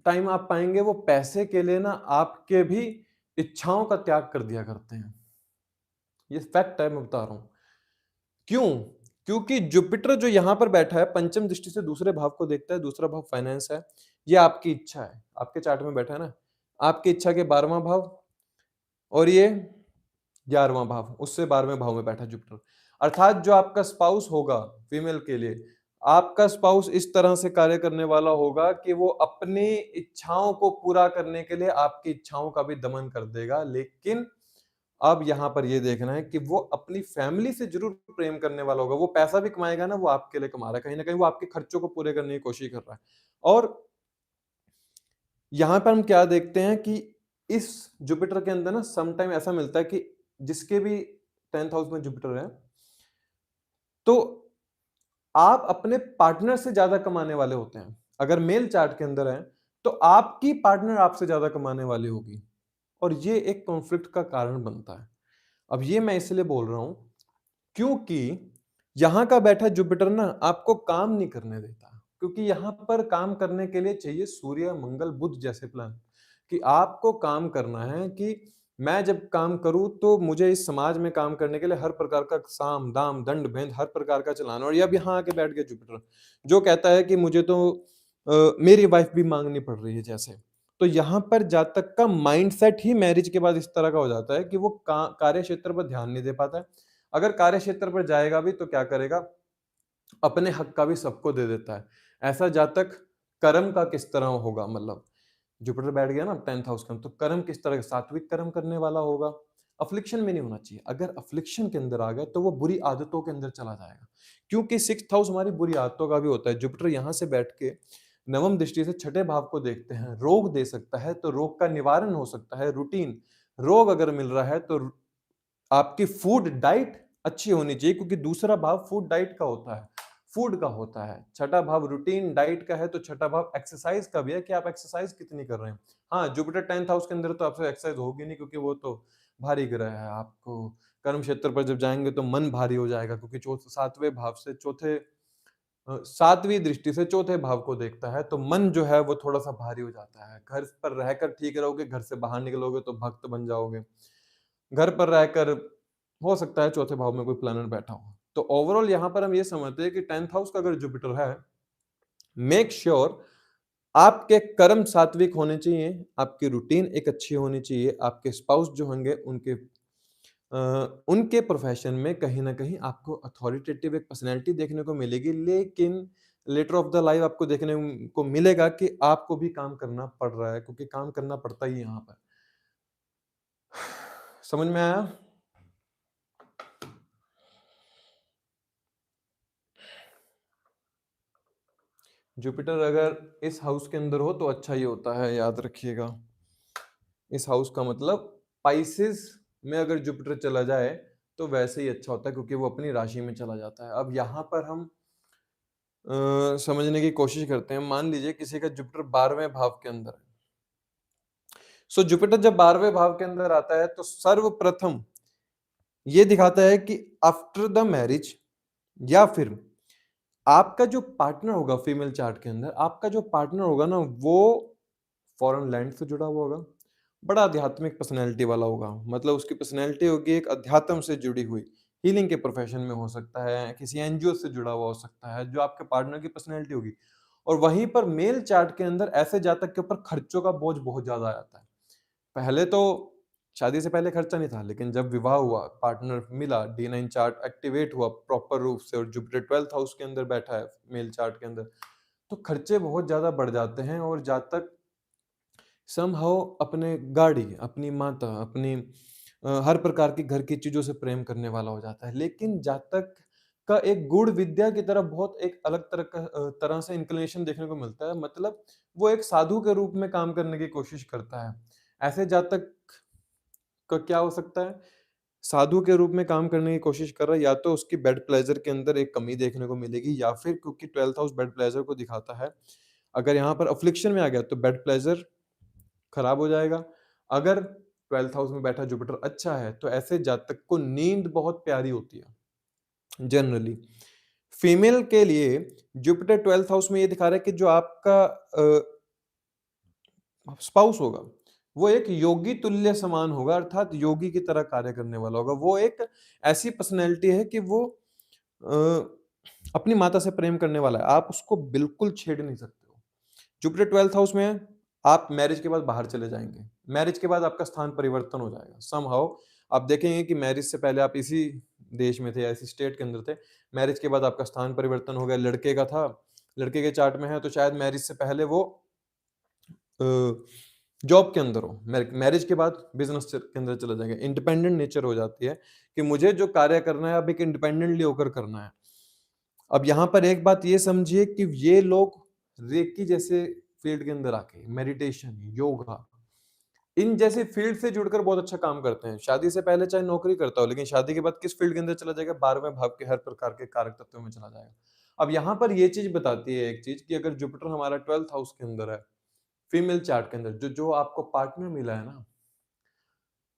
टाइम आप पाएँगे वो पैसे के लिए ना आपके भी इच्छाओं का त्याग कर दिया करते हैं। ये फैक्ट है, मैं बता रहा हूँ। क्यों? क्योंकि जुपिटर जो यहाँ पर बैठा है, पंचम दृष्टि से दूसरे भाव को देखता है, दूसरा भाव फाइनेंस है। ये आपकी इच्छा है, आपके चार्ट में बैठा है ना, आपकी इच्छा के 12वां भाव, और ये 11वां भाव, उससे 12वें भाव में बैठा है जुपिटर। अर्थात जो आपका स्पाउस होगा फीमेल के लिए, आपका स्पाउस इस तरह से कार्य करने वाला होगा कि वो अपनी इच्छाओं को पूरा करने के लिए आपकी इच्छाओं का भी दमन कर देगा। लेकिन अब यहाँ पर ये देखना है कि वो अपनी फैमिली से ज़रूर प्रेम करने वाला होगा। वो पैसा भी कमाएगा ना, वो आपके लिए कमा रहा है। कहीं न कहीं वो आपके खर्चों को पूरे करने की कोशिश कर रहा है। और यहाँ पर हम क्या देखते हैं कि इस जुपिटर के अंदर ना सम टाइम ऐसा मिलता है कि जिसके भी 10th हाउस में जुपिटर है, तो आप अपने पार्टनर से ज़्यादा कमाने वाले होते हैं। अगर मेल चार्ट के अंदर है, तो आपकी पार्टनर आपसे ज़्यादा कमाने वाली होगी, और ये एक कॉन्फ्लिक्ट का कारण बनता है। अब ये मैं इसलिए बोल रहा हूँ, क्योंकि यहाँ का बैठा जुपिटर ना आपको काम नहीं करने देता, क्योंकि यहाँ पर काम करने के लिए चाहिए सूर्य, मंगल, बुध जैसे प्लान, कि आपको काम करना है कि मैं जब काम करूँ तो मुझे इस समाज में काम करने के लिए हर प्रकार का साम, दाम, दंड, भेद हर प्रकार का चलाना। और ये अब यहाँ आके बैठ गया जुपिटर, जो कहता है कि मुझे तो मेरी वाइफ भी माँगनी पड़ रही है जैसे। तो यहाँ पर जातक का माइंडसेट ही मैरिज के बाद इस तरह का हो जाता है कि वो कार्य क्षेत्र पर ध्यान नहीं दे पाता है। अगर कार्य क्षेत्र पर जाएगा भी तो क्या करेगा, अपने हक का भी सबको दे देता है। ऐसा जातक कर्म का किस तरह होगा, मतलब जुपिटर बैठ गया ना 10th हाउस का, तो कर्म किस तरह का, सात्विक कर्म करने वाला होगा। अफ्लिक्शन में नहीं होना चाहिए। अगर अफ्लिक्शन के अंदर आ गया तो वो बुरी आदतों के अंदर चला जाएगा, क्योंकि 6th हाउस हमारी बुरी आदतों का भी होता है। जुपिटर यहाँ से बैठ के नवम दृष्टि से छठे भाव को देखते हैं, रोग दे सकता है, तो रोग का निवारण हो सकता है। रूटीन, रोग अगर मिल रहा है तो आपकी फूड डाइट अच्छी होनी चाहिए, क्योंकि दूसरा भाव फूड डाइट का होता है, फूड का होता है। छठा भाव रूटीन डाइट का है, तो छठा भाव एक्सरसाइज का भी है कि आप एक्सरसाइज कितनी कर रहे हैं। हाँ, जुपिटर 10th हाउस के अंदर तो आपसे एक्सरसाइज होगी नहीं, क्योंकि वो तो भारी ग्रह है। आपको कर्म क्षेत्र पर जब जाएंगे तो मन भारी हो जाएगा, क्योंकि सातवें भाव से चौथे सातवीं दृष्टि से चौथे भाव को देखता है, तो मन जो है वो थोड़ा सा भारी हो जाता है। घर पर रहकर ठीक रहोगे, घर से बाहर निकलोगे तो भक्त बन जाओगे। घर पर रहकर हो सकता है चौथे भाव में कोई प्लैनेट बैठा हो। तो ओवरऑल यहाँ पर हम ये समझते हैं कि 10th हाउस का अगर जुपिटर है, मेक श्योर आपके कर्म सात्विक होने चाहिए, आपकी रूटीन एक अच्छी होनी चाहिए, आपके स्पाउस जो होंगे उनके प्रोफेशन में कहीं न कहीं आपको अथॉरिटेटिव एक पर्सनैलिटी देखने को मिलेगी, लेकिन लेटर ऑफ द लाइफ आपको देखने को मिलेगा कि आपको भी काम करना पड़ रहा है, क्योंकि काम करना पड़ता ही है यहाँ पर। समझ में आया? जुपिटर अगर इस हाउस के अंदर हो तो अच्छा ही होता है, याद रखिएगा। इस हाउस का मतलब पाइसेस में अगर जुपिटर चला जाए तो वैसे ही अच्छा होता है, क्योंकि वो अपनी राशि में चला जाता है। अब यहाँ पर हम समझने की कोशिश करते हैं। मान लीजिए किसी का जुपिटर 12वें भाव के अंदर है, सो जुपिटर जब 12वें भाव के अंदर आता है तो सर्वप्रथम ये दिखाता है कि आफ्टर द मैरिज या फिर आपका जो पार्टनर होगा फीमेल चार्ट के अंदर, आपका जो पार्टनर होगा ना वो फॉरेन लैंड से जुड़ा हुआ होगा, बड़ा आध्यात्मिक पर्सनैलिटी वाला होगा। मतलब उसकी पर्सनैलिटी होगी एक अध्यात्म से जुड़ी हुई, हीलिंग के प्रोफेशन में हो सकता है, किसी एनजीओ से जुड़ा हुआ हो सकता है, जो आपके पार्टनर की पर्सनैलिटी होगी। और वहीं पर मेल चार्ट के अंदर ऐसे जातक के ऊपर खर्चों का बोझ बहुत ज़्यादा आ जाता है। पहले तो शादी से पहले खर्चा नहीं था, लेकिन जब विवाह हुआ, पार्टनर मिला, डी9 चार्ट एक्टिवेट हुआ प्रॉपर रूप से और जुपिटर 12th हाउस के अंदर बैठा है मेल चार्ट के अंदर, तो खर्चे बहुत ज़्यादा बढ़ जाते हैं और जातक समहाउ अपने गाड़ी, अपनी माता, अपनी हर प्रकार की घर की चीज़ों से प्रेम करने वाला हो जाता है। लेकिन जातक का एक गूढ़ विद्या की तरफ बहुत एक अलग तरह से इंक्लिनेशन देखने को मिलता है। मतलब वो एक साधु के रूप में काम करने की कोशिश करता है। ऐसे जातक का क्या हो सकता है? साधु के रूप में काम करने की कोशिश कर रहा है, या तो उसकी बेड प्लेज़र के अंदर एक कमी देखने को मिलेगी, या फिर क्योंकि 12th हाउस बेड प्लेज़र को दिखाता है, अगर यहाँ पर अफ़्लिक्शन में आ गया तो बेड प्लेज़र खराब हो जाएगा। अगर 12th हाउस में बैठा जुपिटर अच्छा है, तो ऐसे जातक को नींद बहुत प्यारी होती है जनरली। फीमेल के लिए जुपिटर 12th हाउस में ये दिखा रहा है कि जो आपका स्पाउस होगा, वो एक योगी तुल्य समान होगा, अर्थात योगी की तरह कार्य करने वाला होगा। वो एक ऐसी पर्सनैलिटी है कि वो अपनी माता से प्रेम करने वाला है। आप उसको बिल्कुल छेड़ नहीं सकते हो। जुपिटर 12th हाउस में है, आप मैरिज के बाद बाहर चले जाएँगे। मैरिज के बाद आपका स्थान परिवर्तन हो जाएगा। समहाउ आप देखेंगे कि मैरिज से पहले आप इसी देश में थे या इसी स्टेट के अंदर थे। मैरिज के बाद आपका स्थान परिवर्तन हो गया, लड़के का था, लड़के के चार्ट में है तो शायद मैरिज से पहले वो जॉब के अंदर हो, मैरिज के बाद बिजनेस के अंदर चला जाएगा। इंडिपेंडेंट नेचर हो जाती है कि मुझे जो कार्य करना है अब एक इंडिपेंडेंटली होकर करना है। अब यहाँ पर एक बात ये समझिए कि ये लोग रेकी जैसे फील्ड के अंदर आके मेडिटेशन, योगा, इन जैसे फील्ड से जुड़कर बहुत अच्छा काम करते हैं। शादी से पहले चाहे नौकरी करता हो, लेकिन शादी के बाद किस फील्ड के अंदर चला जाएगा? 12वें भाव के हर प्रकार के कारक तत्वों में चला जाएगा। अब यहाँ पर ये चीज बताती है एक चीज कि अगर जुपिटर हमारा 12th हाउस के अंदर है, फीमेल चार्ट के अंदर, जो जो आपको पार्टनर मिला है ना,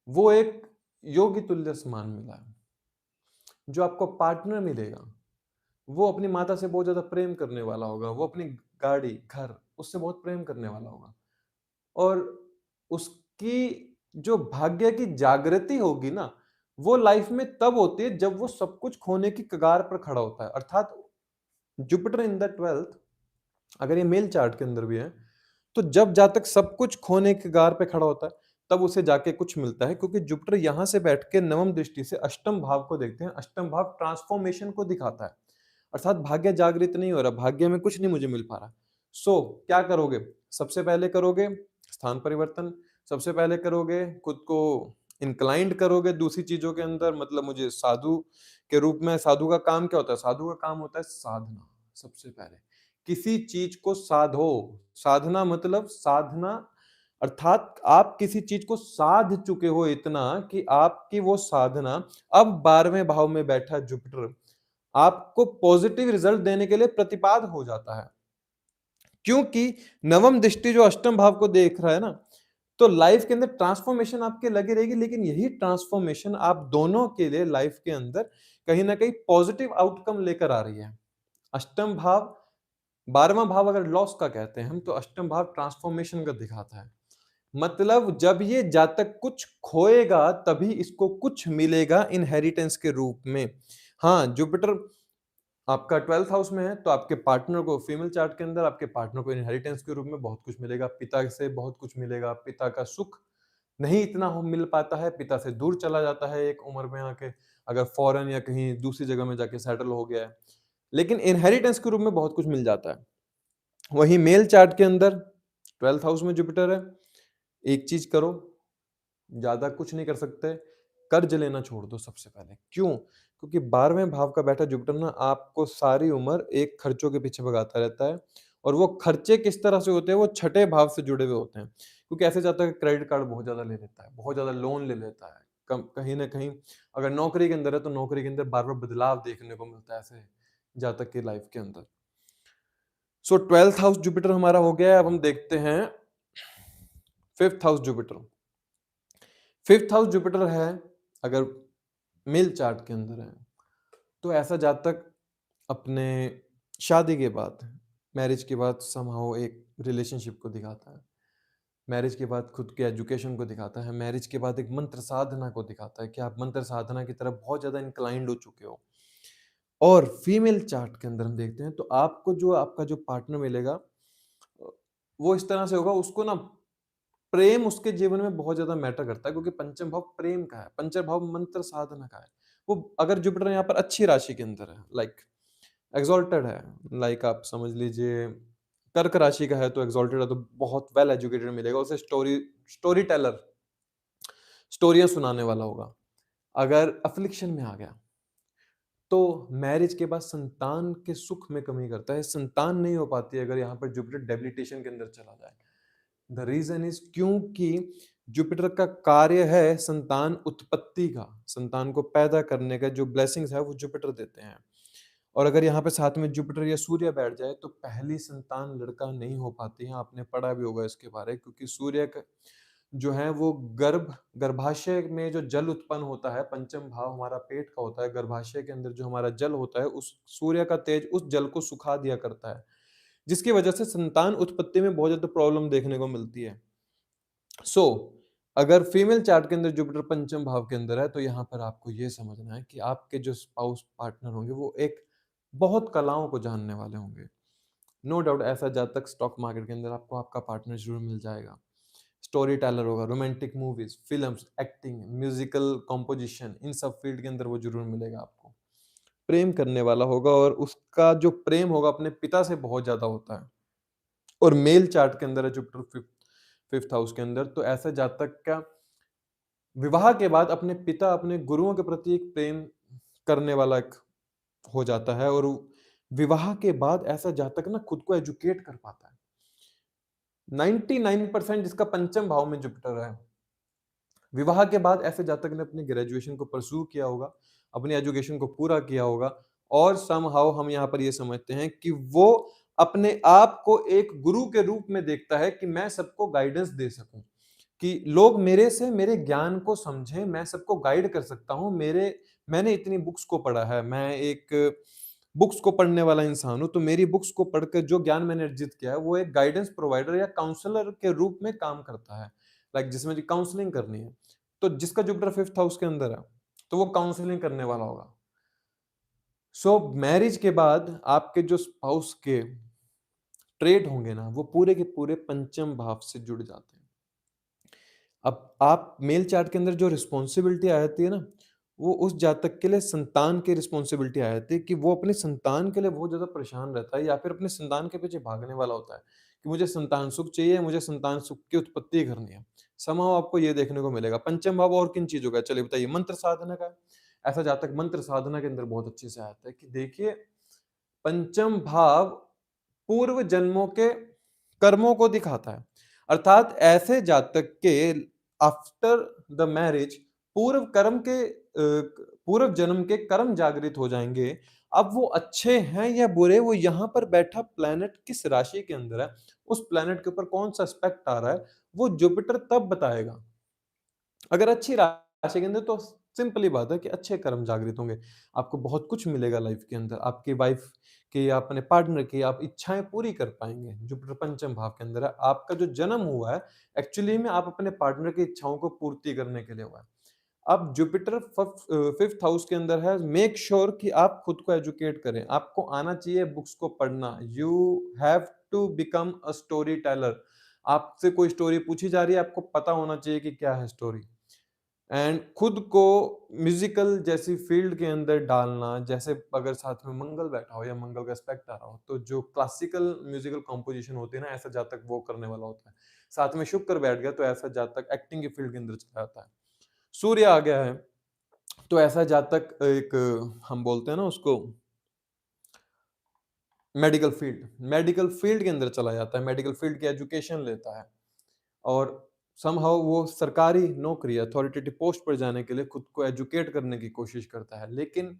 वो एक योगी तुल्य समान मिला है। जो आपको पार्टनर मिलेगा, वो अपनी माता से बहुत ज्यादा प्रेम करने वाला होगा, वो अपनी गाड़ी, घर, उससे बहुत प्रेम करने वाला होगा। और उसकी जो भाग्य की जागृति होगी ना, वो लाइफ में तब होती है जब वो सब कुछ खोने की कगार पर खड़ा होता है। अर्थात जुपिटर इन द 12th, अगर ये मेल चार्ट के अंदर भी है, तो जब जातक सब कुछ खोने के कगार पे खड़ा होता है, तब उसे जाके कुछ मिलता है, क्योंकि जुपिटर यहां से बैठ के नवम दृष्टि से अष्टम भाव को देखते हैं। अष्टम भाव ट्रांसफॉर्मेशन को दिखाता है, अर्थात भाग्य जागृत नहीं हो रहा, भाग्य में कुछ नहीं मुझे मिल पा रहा। सो क्या करोगे? सबसे पहले करोगे स्थान परिवर्तन, सबसे पहले करोगे खुद को इंक्लाइंड करोगे दूसरी चीजों के अंदर। मतलब मुझे साधु के रूप में, साधु का काम क्या होता है? साधु का काम होता है साधना। सबसे पहले किसी चीज को साधो। साधना मतलब साधना, अर्थात आप किसी चीज को साध चुके हो इतना कि आपकी वो साधना, अब 12वें भाव में बैठा जुपिटर आपको पॉजिटिव रिजल्ट देने के लिए प्रतिपाद हो जाता है। क्योंकि नवम दृष्टि जो अष्टम भाव को देख रहा है ना, तो लाइफ के अंदर ट्रांसफॉर्मेशन आपके लगी रहेगी, लेकिन यही ट्रांसफॉर्मेशन आप दोनों के लिए लाइफ के अंदर कहीं ना कहीं पॉजिटिव आउटकम लेकर आ रही है। अष्टम भाव, 12वां भाव अगर लॉस का कहते हैं हम, तो अष्टम भाव ट्रांसफॉर्मेशन का दिखाता है। मतलब जब ये जातक कुछ खोएगा तभी इसको कुछ मिलेगा इनहेरिटेंस के रूप में। हाँ, जुपिटर आपका 12th हाउस में है, तो आपके पार्टनर को, फीमेल चार्ट के अंदर आपके पार्टनर को इनहेरिटेंस के रूप में बहुत कुछ मिलेगा। पिता से बहुत कुछ मिलेगा, पिता का सुख नहीं इतना हो मिल पाता है, पिता से दूर चला जाता है एक उम्र में आके, अगर फॉरेन या कहीं दूसरी जगह में जाके सेटल हो गया है, लेकिन इनहेरिटेंस के रूप में बहुत कुछ मिल जाता है। वहीं मेल चार्ट के अंदर 12th हाउस में जुपिटर है, एक चीज करो, ज्यादा कुछ नहीं कर सकते, कर्ज लेना छोड़ दो सबसे पहले। क्यों? क्योंकि 12वें भाव का बैठा जुपिटर ना आपको सारी उम्र एक खर्चों के पीछे भगाता रहता है, और वो खर्चे किस तरह से होते हैं? वो छठे भाव से जुड़े हुए होते हैं। क्योंकि ऐसे जाता है कि क्रेडिट कार्ड बहुत ज्यादा ले लेता है, बहुत ज्यादा लोन ले लेता है, कम कहीं ना कहीं अगर नौकरी के अंदर है तो नौकरी के अंदर बार बार बदलाव देखने को मिलता है ऐसे जातक की लाइफ के अंदर। सो 12th हाउस जुपिटर हमारा हो गया है। अब हम देखते हैं 5th house Jupiter. 5th house Jupiter है, अगर मेल चार्ट के अंदर है, तो ऐसा जातक अपने शादी के बाद, मैरिज के बाद समहाउ एक रिलेशनशिप को दिखाता है। मैरिज के बाद खुद के एजुकेशन को दिखाता है। मैरिज के बाद एक मंत्र साधना को दिखाता है कि आप मंत्र साधना की तरफ बहुत ज़्यादा इंक्लाइंड हो चुके हो। और फीमेल चार्ट के अंदर हम देखते हैं तो आपको जो आपका जो पार्टनर मिलेगा, वो इस तरह से होगा, उसको ना प्रेम उसके जीवन में बहुत ज़्यादा मैटर करता है, क्योंकि पंचम भाव प्रेम का है, पंचम भाव मंत्र साधना का है। वो अगर जुपिटर यहाँ पर अच्छी राशि के अंदर है, लाइक एक्सॉल्टेड है, लाइक आप समझ लीजिए कर्क राशि का है तो एक्सॉल्टेड है, तो बहुत वेल एजुकेटेड मिलेगा उसे, स्टोरी टेलर, स्टोरियां सुनाने वाला होगा। अगर अफ्लिक्शन में आ गया तो मैरिज के बाद संतान के सुख में कमी करता है, संतान नहीं हो पाती है अगर यहाँ पर जुपिटर डेबिलिटेशन के अंदर चला जाए। द रीजन इज क्योंकि जुपिटर का कार्य है संतान उत्पत्ति का, संतान को पैदा करने का जो ब्लेसिंग्स है वो जुपिटर देते हैं। और अगर यहाँ पे साथ में जुपिटर या सूर्य बैठ जाए तो पहली संतान लड़का नहीं हो पाती है, आपने पढ़ा भी होगा इसके बारे, क्योंकि सूर्य का जो है वो गर्भाशय में जो जल उत्पन्न होता है, पंचम भाव हमारा पेट का होता है, गर्भाशय के अंदर जो हमारा जल होता है उस सूर्य का तेज उस जल को सुखा दिया करता है, जिसकी वजह से संतान उत्पत्ति में बहुत ज्यादा प्रॉब्लम देखने को मिलती है। सो अगर फीमेल चार्ट के अंदर जुपिटर पंचम भाव के अंदर है तो यहाँ पर आपको ये समझना है कि आपके जो स्पाउस पार्टनर होंगे वो एक बहुत कलाओं को जानने वाले होंगे। नो डाउट ऐसा जातक स्टॉक मार्केट के अंदर आपको आपका पार्टनर जरूर मिल जाएगा। स्टोरी टेलर होगा, romantic movies, films, acting, musical composition, इन सब फील्ड के अंदर वो जरूर मिलेगा आपको। प्रेम करने वाला होगा और उसका जो प्रेम होगा अपने पिता से बहुत ज्यादा होता है। और मेल चार्ट के अंदर है जुपिटर फिफ्थ हाउस के अंदर, तो ऐसा जातक का विवाह के बाद अपने पिता, अपने गुरुओं के प्रति एक प्रेम करने वाला एक हो जाता है। और विवाह के बाद ऐसा जातक ना खुद को एजुकेट कर पाता है। 99% जिसका पंचम भाव में जुपिटर है, विवाह के बाद ऐसे जातक ने अपने ग्रेजुएशन को परस्यू किया होगा, अपनी एजुकेशन को पूरा किया होगा, और समहाउ हम यहाँ पर ये समझते हैं कि वो अपने आप को एक गुरु के रूप में देखता है कि मैं सबको गाइडेंस दे सकूं, कि लोग मेरे से मेरे ज्ञान को समझें, मैं सबको गाइड कर सकता हूँ। मैंने इतनी बुक्स को पढ़ा है, मैं एक बुक्स को पढ़ने वाला इंसान हूँ, तो मेरी बुक्स को पढ़कर जो ज्ञान मैंने अर्जित किया है वो एक गाइडेंस प्रोवाइडर या काउंसलर के रूप में काम करता है। लाइक जिसमें जी काउंसलिंग करनी है, तो जिसका जुपिटर फिफ्थ हाउस के अंदर है तो वो काउंसलिंग करने वाला होगा। सो मैरिज के बाद आपके जो स्पाउस के ट्रेड होंगे ना, वो पूरे के पूरे पंचम भाव से जुड़ जाते हैं। अब आप मेल चार्ट के अंदर जो रिस्पॉन्सिबिलिटी आ जाती है ना, वो उस जातक के लिए संतान की रिस्पॉन्सिबिलिटी आ जाती है, कि वो अपने संतान के लिए बहुत ज़्यादा परेशान रहता है, या फिर अपने संतान के पीछे भागने वाला होता है कि मुझे संतान सुख चाहिए, मुझे संतान सुख की उत्पत्ति करनी है। समहाउ आपको ये देखने को मिलेगा। पंचम भाव और किन चीज़ों का है? चलिए बताइए। मंत्र साधना का है। ऐसा जातक मंत्र साधना के अंदर बहुत अच्छे से आता है कि देखिए, पंचम भाव पूर्व जन्मों के कर्मों को दिखाता है। अर्थात ऐसे जातक के आफ्टर द मैरिज पूर्व कर्म के पूर्व जन्म के कर्म जागृत हो जाएंगे। अब वो अच्छे हैं या बुरे, वो यहाँ पर बैठा प्लैनेट किस राशि के अंदर है, उस प्लैनेट के ऊपर कौन सा एस्पेक्ट आ रहा है, वो जुपिटर तब बताएगा। अगर अच्छी राशि के अंदर तो सिंपली बात है कि अच्छे कर्म जागृत होंगे, आपको बहुत कुछ मिलेगा लाइफ के अंदर, आपकी वाइफ की या अपने पार्टनर की आप इच्छाएं पूरी कर पाएंगे। जुपिटर पंचम भाव के अंदर है, आपका जो जन्म हुआ है एक्चुअली में आप अपने पार्टनर की इच्छाओं को पूर्ति करने के लिए हुआ है। अब जुपिटर फिफ्थ हाउस के अंदर है, मेक श्योर कि आप खुद को एजुकेट करें, आपको आना चाहिए बुक्स को पढ़ना। You have to become a storyteller. आपसे कोई स्टोरी पूछी जा रही है, आपको पता होना चाहिए कि क्या है स्टोरी। एंड खुद को म्यूजिकल जैसी फील्ड के अंदर डालना, जैसे अगर साथ में मंगल बैठा हो या मंगल का एस्पेक्ट आ रहा हो, तो जो क्लासिकल म्यूजिकल कॉम्पोजिशन होती है ना, ऐसा जातक वो करने वाला होता है। साथ में शुक्र बैठ गया तो ऐसा जातक एक्टिंग की फील्ड के अंदर चला जाता है। सूर्य आ गया है तो ऐसा जातक एक, हम बोलते हैं ना उसको, मेडिकल फील्ड के अंदर चला जाता है, मेडिकल फील्ड की एजुकेशन लेता है, और समहाउ वो सरकारी नौकरी, अथॉरिटेटिव पोस्ट पर जाने के लिए खुद को एजुकेट करने की कोशिश करता है। लेकिन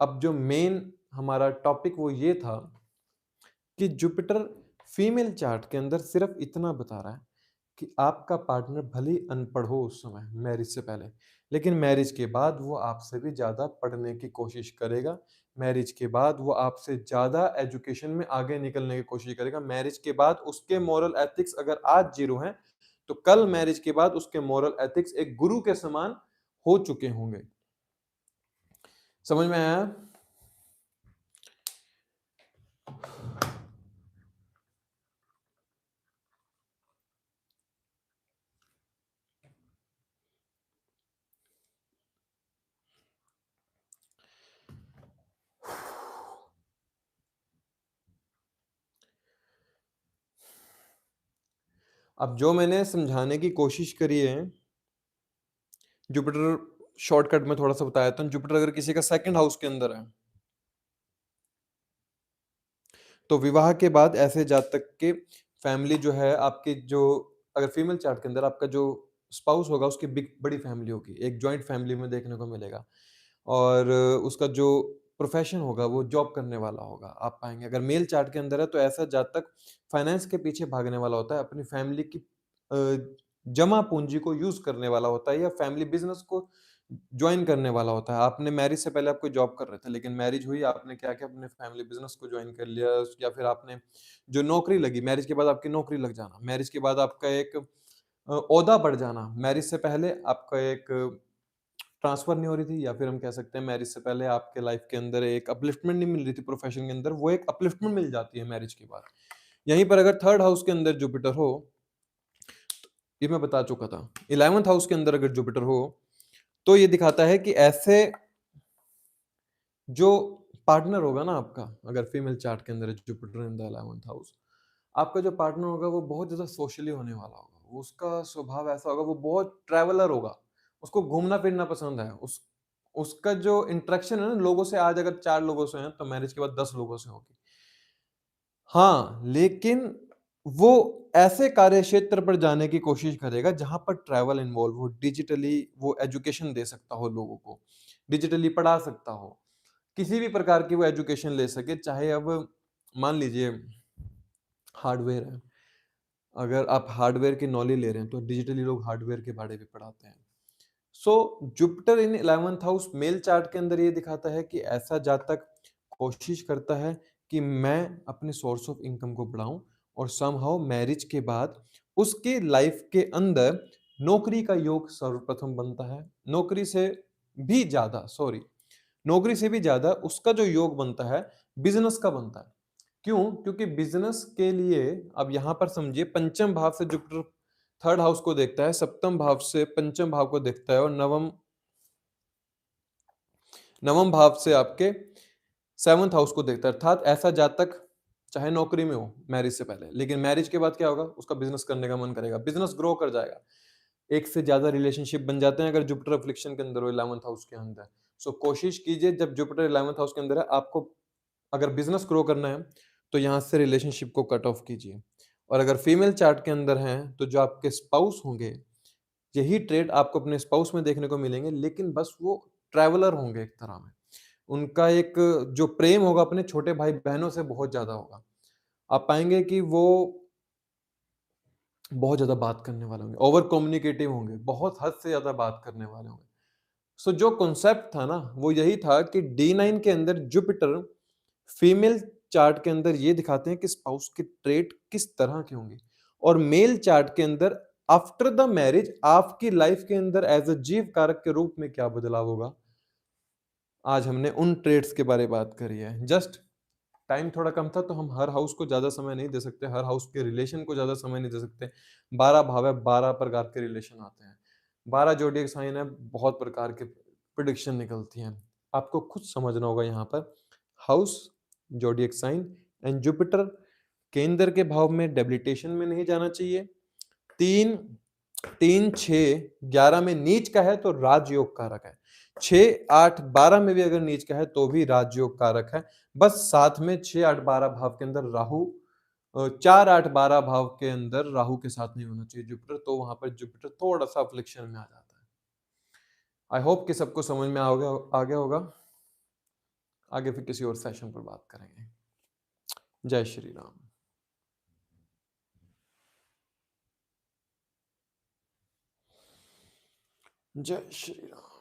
अब जो मेन हमारा टॉपिक वो ये था कि जुपिटर फीमेल चार्ट के अंदर सिर्फ इतना बता रहा है कि आपका पार्टनर भले ही अनपढ़ हो उस समय मैरिज से पहले, लेकिन मैरिज के बाद वो आपसे भी ज़्यादा पढ़ने की कोशिश करेगा। मैरिज के बाद वो आपसे ज़्यादा एजुकेशन में आगे निकलने की कोशिश करेगा। मैरिज के बाद उसके मोरल एथिक्स अगर आज ज़ीरो हैं, तो कल मैरिज के बाद उसके मोरल एथिक्स एक गुरु के समान हो चुके होंगे। समझ में आया? अब जो मैंने समझाने की कोशिश करी है, जुपिटर शॉर्टकट में थोड़ा-सा बताया था। जुपिटर अगर किसी का सेकंड हाउस के अंदर है, तो विवाह के बाद ऐसे जातक के फैमिली जो है आपकी, जो अगर फीमेल चार्ट के अंदर आपका जो स्पाउस होगा उसकी बिग बड़ी फैमिली होगी, एक जॉइंट फैमिली में देखने को मिलेगा। और उसका जो प्रोफेशन होगा वो जॉब करने वाला होगा, आप पाएंगे। अगर मेल चार्ट के अंदर है तो ऐसा जातक फाइनेंस के पीछे भागने वाला होता है, अपनी फैमिली की जमा पूंजी को यूज करने वाला होता है, या फैमिली बिजनेस को ज्वाइन करने वाला होता है। आपने मैरिज से पहले आप कोई जॉब कर रहे थे, लेकिन मैरिज हुई, आपने क्या किया, अपने फैमिली बिजनेस को ज्वाइन कर लिया, या फिर आपने जो नौकरी लगी, मैरिज के बाद आपकी नौकरी लग जाना, मैरिज के बाद आपका एक ओहदा बढ़ जाना, मैरिज से पहले आपका एक ट्रांसफर नहीं हो रही थी, या फिर हम कह सकते हैं मैरिज से पहले आपके लाइफ के अंदर एक अपलिफ्टमेंट नहीं मिल रही थी प्रोफेशन के अंदर, वो एक अपलिफ्टमेंट मिल जाती है मैरिज के बाद। यहीं पर अगर थर्ड हाउस के अंदर जुपिटर हो, ये मैं बता चुका था, 11th हाउस के अंदर अगर जुपिटर हो, तो ये दिखाता है कि ऐसे जो पार्टनर होगा ना आपका, अगर फीमेल चार्ट के अंदर Jupiter in the 11th house, आपका जो पार्टनर होगा वो बहुत ज्यादा सोशली होने वाला होगा, उसका स्वभाव ऐसा होगा, वो बहुत ट्रैवलर होगा, उसको घूमना फिरना पसंद है, उसका जो इंटरेक्शन है ना लोगों से, आज अगर 4 लोगों से है तो मैरिज के बाद 10 लोगों से होगी। हाँ, लेकिन वो ऐसे कार्य क्षेत्र पर जाने की कोशिश करेगा जहां पर ट्रैवल इन्वॉल्व हो, डिजिटली वो एजुकेशन दे सकता हो लोगों को, डिजिटली पढ़ा सकता हो, किसी भी प्रकार की वो एजुकेशन ले सके। चाहे अब मान लीजिए हार्डवेयर है, अगर आप हार्डवेयर की नॉलेज ले रहे हैं तो डिजिटली लोग हार्डवेयर के बारे में पढ़ाते हैं। So Jupiter in 11th house male chart के अंदर ये दिखाता है कि ऐसा जातक कोशिश करता है कि मैं अपने सोर्स ऑफ इनकम को बढ़ाऊं, और समहाउ मैरिज के बाद उसके लाइफ के अंदर नौकरी का योग सर्वप्रथम बनता है। नौकरी से भी ज्यादा, सॉरी, नौकरी से भी ज्यादा उसका जो योग बनता है बिजनेस का बनता है। क्यों? क्योंकि बिजनेस के लिए, अब यहां पर समझिए, पंचम भाव से जुपिटर थर्ड हाउस को देखता है, सप्तम भाव से पंचम भाव को देखता है, और नवम नवम भाव से आपके सेवंथ हाउस को देखता है। अर्थात ऐसा जातक चाहे नौकरी में हो मैरिज से पहले, लेकिन मैरिज के बाद क्या होगा, उसका बिजनेस करने का मन करेगा, बिजनेस ग्रो कर जाएगा, एक से ज्यादा रिलेशनशिप बन जाते हैं अगर जुपिटर अफ्लिक्शन के अंदर हो 11th हाउस के अंदर। सो कोशिश कीजिए, जब जुपिटर 11th हाउस के अंदर है, आपको अगर बिजनेस ग्रो करना है तो यहाँ से रिलेशनशिप को कट ऑफ कीजिए। और अगर फीमेल चार्ट के अंदर हैं तो जो आपके स्पाउस होंगे, यही ट्रेड आपको अपने स्पाउस में देखने को मिलेंगे, लेकिन बस वो ट्रैवलर होंगे एक तरह में। उनका एक जो प्रेम होगा अपने छोटे भाई बहनों से बहुत ज्यादा होगा। आप पाएंगे कि वो बहुत ज्यादा बात करने वाले होंगे, ओवर कम्युनिकेटिव होंगे, बहुत हद से ज्यादा बात करने वाले होंगे। सो जो कॉन्सेप्ट था ना वो यही था कि D9 के अंदर जुपिटर फीमेल चार्ट के अंदर ये दिखाते हैं कि स्पाउस के ट्रेट किस तरह के होंगे, और मेल चार्ट के अंदर आफ्टर द मैरिज आपकी लाइफ के अंदर एज अ जीव कारक के रूप में क्या बदलाव होगा। आज हमने उन ट्रेड्स के बारे में बात करी है। जस्ट टाइम थोड़ा कम था तो हम हर हाउस को ज्यादा समय नहीं दे सकते, हर हाउस के रिलेशन को ज्यादा समय नहीं दे सकते। 12 भाव है, 12 प्रकार के रिलेशन आते हैं, 12 जोडियक साइन है, बहुत प्रकार के प्रिडिक्शन निकलती हैं। आपको खुद समझना होगा यहाँ पर house, zodiac sign and Jupiter केंद्र के भाव में डेबिलिटेशन में नहीं जाना चाहिए। तीन 3, 6, 11 में नीच का है तो राजयोग कारक है। 6, 8, 12 में भी अगर नीच का है तो भी राजयोग कारक है। बस साथ में 6, 8, 12 भाव के अंदर राहु, 4, 8, 12 भाव के अंदर राहु के साथ नहीं होना चाहिए जुपिटर, तो वहां पर जुपिटर थोड़ा सा अफ्लिक्शन में आ जाता है। आई होप कि सबको समझ में आ गया होगा। आगे फिर किसी और सेशन पर बात करेंगे। जय श्री राम। जय श्री राम।